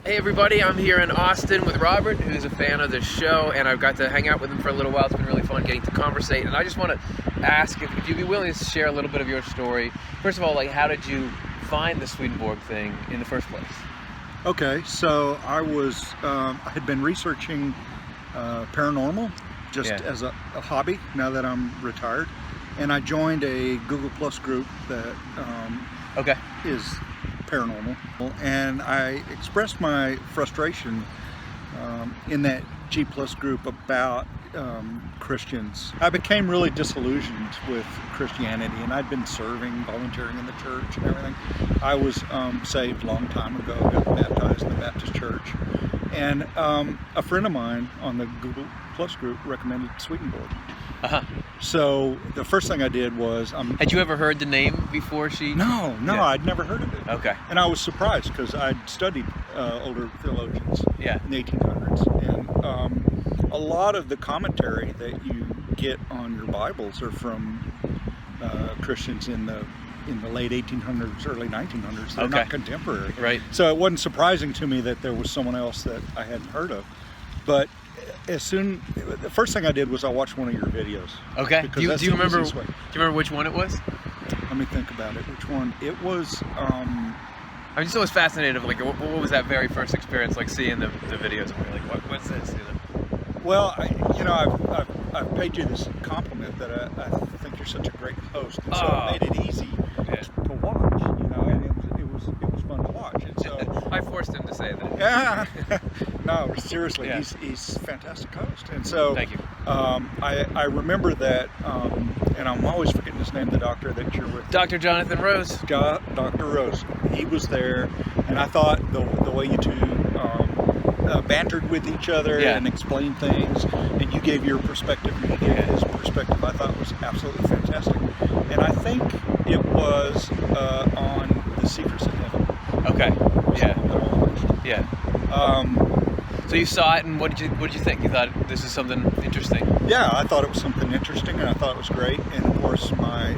Hey everybody, I'm here in Austin with Robert, who's a fan of the show, and I've got to hang out with him for a little while. It's been really fun getting to conversate, and I just want to ask if you'd be willing to share a little bit of your story. First of all, how did you find the Swedenborg thing in the first place? Okay, so I had been researching paranormal just as a hobby now that I'm retired, and I joined a Google Plus group that is paranormal, and I expressed my frustration in that G Plus group about Christians. I became really disillusioned with Christianity, and I'd been serving, volunteering in the church and everything. I was saved a long time ago, got baptized in the Baptist church. And a friend of mine on the Google Plus group recommended Swedenborg. So the first thing I did was... Had you ever heard the name before she... No, I'd never heard of it. Okay. And I was surprised because I'd studied older theologians in the 1800s. And a lot of the commentary that you get on your Bibles are from Christians in the late 1800s, early 1900s. They're not contemporary. Right. So it wasn't surprising to me that there was someone else that I hadn't heard of. But the first thing I did was I watched one of your videos. Okay. Do you remember which one it was? Let me think about it. Which one? It was... I'm just always fascinated of what was that very first experience seeing the videos and you're what's this? Well, I've paid you this compliment that I think you're such a great host, and so it made it easy to watch, and it was fun to watch. And so I forced him to say that. Yeah, no, seriously, he's a fantastic host, and so thank you. I remember that, and I'm always forgetting his name, the doctor that you're with. Dr. Jonathan Rose. Dr. Rose. He was there, and I thought the way you two bantered with each other and explained things, and you gave your perspective and he gave his perspective, I thought was absolutely fantastic. And I think it was on The Secrets of Heaven. Okay. Yeah. That I watched. Yeah. So you saw it, and what did you think? You thought this is something interesting? Yeah, I thought it was something interesting, and I thought it was great. And of course, I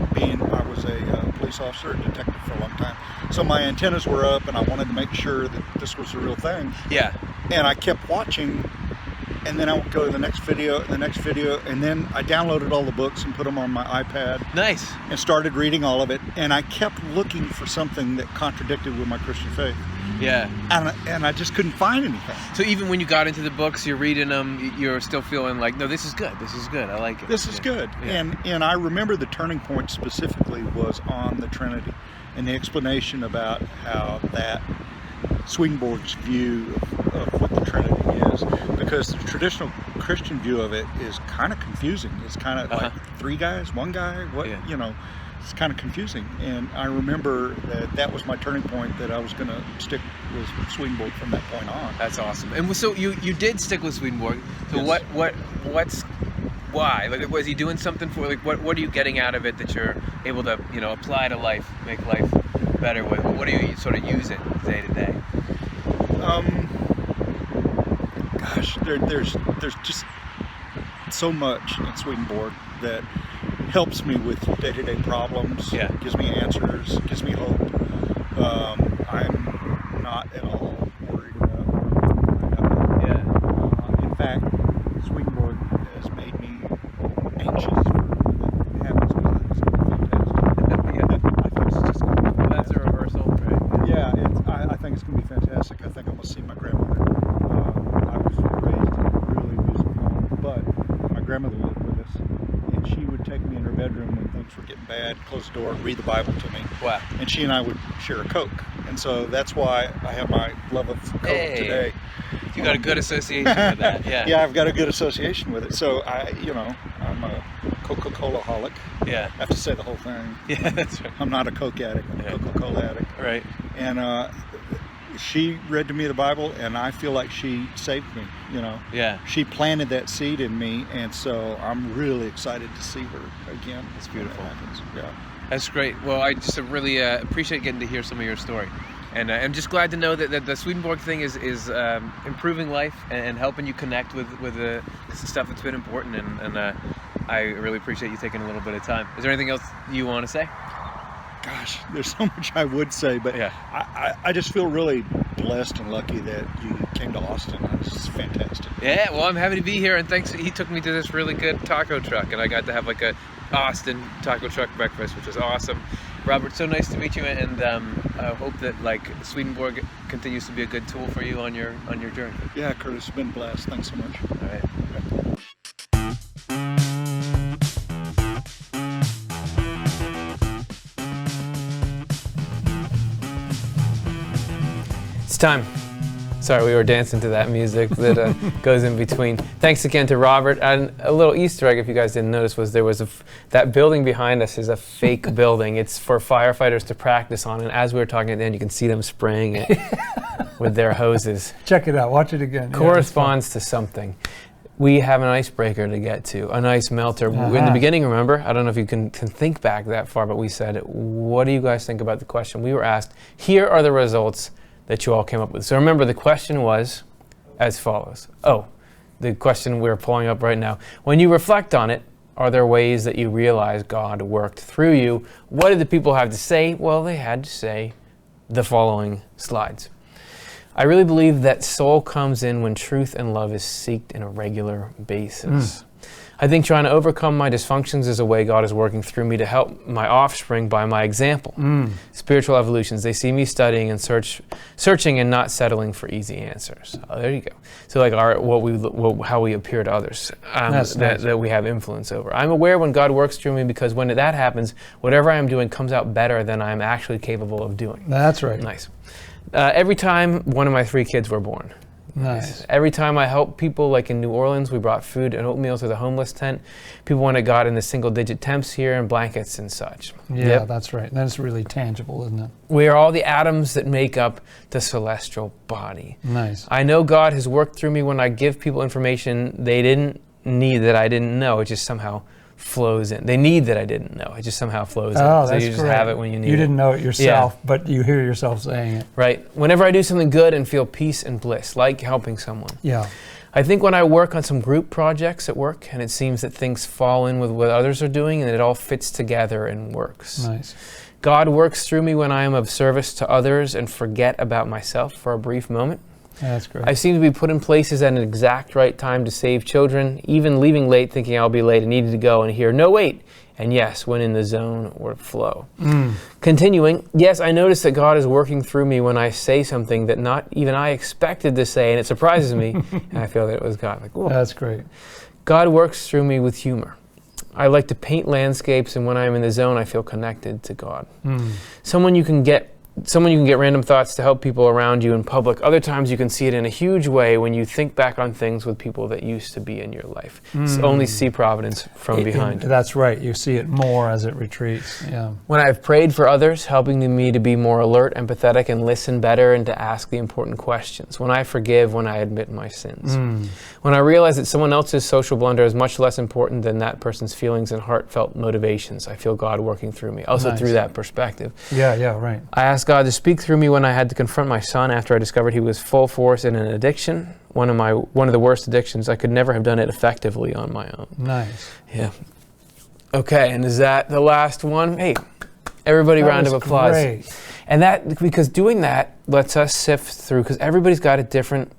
was a police officer, a detective for a long time, so my antennas were up, and I wanted to make sure that this was the real thing. Yeah. And I kept watching, and then I would go to the next video, and then I downloaded all the books and put them on my iPad. Nice. And started reading all of it, and I kept looking for something that contradicted with my Christian faith. Yeah. And I just couldn't find anything. So even when you got into the books, you're reading them, you're still feeling no, this is good, I like it. This is good. Yeah. And I remember the turning point specifically was on the Trinity, and the explanation about how that Swedenborg's view of what the Trinity is, because the traditional Christian view of it is kind of confusing. It's kind of like three guys, one guy, it's kind of confusing. And I remember that was my turning point, that I was going to stick with Swedenborg from that point on. That's awesome. And so you did stick with Swedenborg. So yes. why? Like, was he doing something for, like, what are you getting out of it that you're able to, apply to life, make life better with? What do you sort of use it day to day? Gosh, there's just so much in Swedenborg that helps me with day-to-day problems. Yeah. Gives me answers, gives me hope. I'm not at all worried about it. Yeah. In fact, Swedenborg has made me anxious for what happens because it's going to be fantastic. I think it's just going to be fantastic. That's a reversal, right? Yeah, I think it's going to be fantastic. I think I'm going to see my grandmother. I was raised in a really abusive home, but my grandmother lived with us, and she would take me in her bedroom when things were getting bad, close the door, read the Bible to me. Wow. And she and I would share a Coke. And so that's why I have my love of Coke today. You got a good association with that, yeah. Yeah, I've got a good association with it. So I'm a Coca-Cola-holic. Yeah. I have to say the whole thing. Yeah, that's right. I'm not a Coke addict, I'm a Coca-Cola addict. Right. And she read to me the Bible, and I feel like she saved me, Yeah. She planted that seed in me, and so I'm really excited to see her again. It's beautiful. When that happens. Yeah. That's great. Well, I just really appreciate getting to hear some of your story. And I'm just glad to know that the Swedenborg thing is improving life and helping you connect with the stuff that's been important. And I really appreciate you taking a little bit of time. Is there anything else you want to say? Gosh, there's so much I would say, but Yeah. I just feel really blessed and lucky that you came to Austin. It's fantastic. Yeah, well, I'm happy to be here, and thanks. He took me to this really good taco truck, and I got to have like a Austin taco truck breakfast, which was awesome. Robert, so nice to meet you, and I hope that Swedenborg continues to be a good tool for you on your journey. Yeah, Curtis, been blessed. Thanks so much. All right. It's time. Sorry, we were dancing to that music that goes in between. Thanks again to Robert. And a little Easter egg, if you guys didn't notice, was there was that building behind us is a fake building. It's for firefighters to practice on. And as we were talking at the end, you can see them spraying it with their hoses. Check it out. Watch it again. Corresponds to something. We have an icebreaker to get to, an ice melter. In the beginning, remember, I don't know if you can think back that far, but we said, what do you guys think about the question? We were asked, here are the results that you all came up with. So remember, the question was as follows. The question we're pulling up right now. When you reflect on it, are there ways that you realize God worked through you? What did the people have to say? Well, they had to say the following slides. I really believe that soul comes in when truth and love is seeked in a regular basis. I think trying to overcome my dysfunctions is a way God is working through me to help my offspring by my example. Spiritual evolutions, they see me studying and searching and not settling for easy answers. Oh, there you go. So how we appear to others, that we have influence over. I'm aware when God works through me because when that happens, whatever I am doing comes out better than I'm actually capable of doing. That's right. Nice. Every time one of my 3 kids were born. Nice. Every time I help people, like in New Orleans, we brought food and oatmeal to the homeless tent. People wanted God in the single-digit temps here and blankets and such. Yeah, that's right. That's really tangible, isn't it? We are all the atoms that make up the celestial body. Nice. I know God has worked through me when I give people information they didn't need that I didn't know. It just somehow flows in. They need that I didn't know. It just somehow flows in. Oh, so that's you just correct. have it when you need it. You didn't know it yourself, but you hear yourself saying it. Right. Whenever I do something good and feel peace and bliss, like helping someone. Yeah. I think when I work on some group projects at work and it seems that things fall in with what others are doing and it all fits together and works. Nice. God works through me when I am of service to others and forget about myself for a brief moment. That's great. I seem to be put in places at an exact right time to save children, even leaving late thinking I'll be late and needed to go and hear, no, wait, and yes, when in the zone or flow. Continuing, yes, I notice that God is working through me when I say something that not even I expected to say, and it surprises me, and I feel that it was God. Like, whoa. That's great. God works through me with humor. I like to paint landscapes, and when I'm in the zone, I feel connected to God. Someone you can get someone you can get random thoughts to help people around you in public. Other times you can see it in a huge way when you think back on things with people that used to be in your life. Only see providence from behind. That's right. You see it more as it retreats. Yeah. When I've prayed for others, helping me to be more alert, empathetic, and listen better, and to ask the important questions. When I forgive, when I admit my sins. When I realize that someone else's social blunder is much less important than that person's feelings and heartfelt motivations. I feel God working through me. Also through that perspective. Yeah, right. I asked God to speak through me when I had to confront my son after I discovered he was full force in an addiction, one of the worst addictions. I could never have done it effectively on my own. Nice. Yeah. Okay, and is that the last one? Hey, everybody, round of applause. Great. And that, because doing that lets us sift through, because everybody's got a different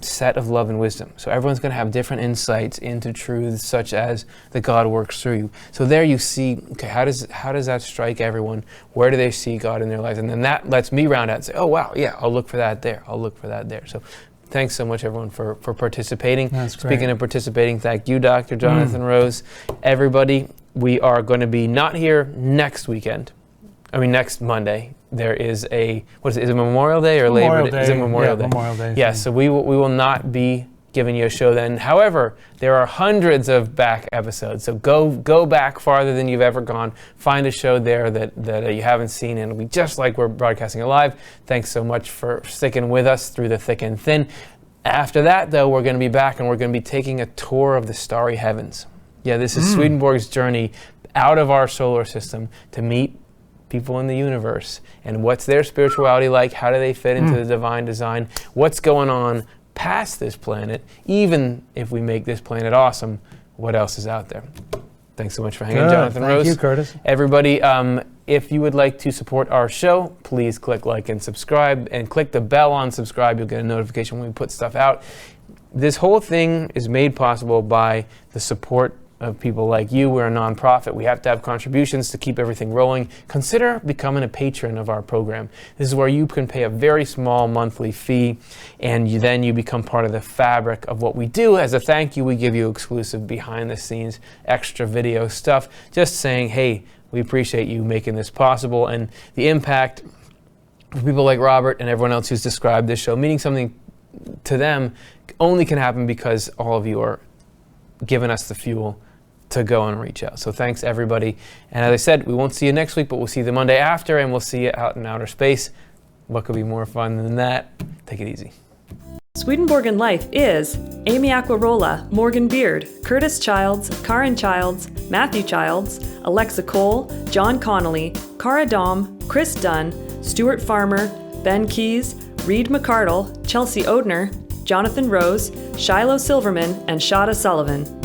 set of love and wisdom. So everyone's going to have different insights into truths such as that God works through you. So there you see, okay, how does that strike everyone? Where do they see God in their lives? And then that lets me round out and say, oh wow, yeah, I'll look for that there. I'll look for that there. So thanks so much everyone for participating. That's great. Speaking of participating, thank you, Dr. Jonathan Rose. Everybody, we are going to be not here next Monday. There is is it Memorial Day or Labor Day? Is it Memorial Day? Memorial Day. Yes, so we will not be giving you a show then. However, there are hundreds of back episodes, so go back farther than you've ever gone. Find a show there that you haven't seen, and it'll be just like we're broadcasting it live. Thanks so much for sticking with us through the thick and thin. After that, though, we're going to be back, and we're going to be taking a tour of the starry heavens. Yeah, this is Swedenborg's journey out of our solar system to meet people in the universe, and what's their spirituality like, how do they fit into the divine design, what's going on past this planet, even if we make this planet awesome, what else is out there. Thanks so much for hanging, Jonathan Rose. Thank you, Curtis. Everybody, if you would like to support our show, please click like and subscribe, and click the bell on subscribe. You'll get a notification when we put stuff out. This whole thing is made possible by the support of people like you. We're a nonprofit. We have to have contributions to keep everything rolling. Consider becoming a patron of our program. This is where you can pay a very small monthly fee, and then you become part of the fabric of what we do. As a thank you, we give you exclusive behind-the-scenes, extra video stuff, just saying, hey, we appreciate you making this possible, and the impact for people like Robert and everyone else who's described this show, meaning something to them, only can happen because all of you are giving us the fuel to go and reach out. So thanks everybody. And as I said, we won't see you next week, but we'll see you the Monday after, and we'll see you out in outer space. What could be more fun than that? Take it easy. Swedenborgian Life is Amy Aquarola, Morgan Beard, Curtis Childs, Karen Childs, Matthew Childs, Alexa Cole, John Connolly, Cara Dom, Chris Dunn, Stuart Farmer, Ben Keys, Reed McCardle, Chelsea Odner, Jonathan Rose, Shiloh Silverman, and Shada Sullivan.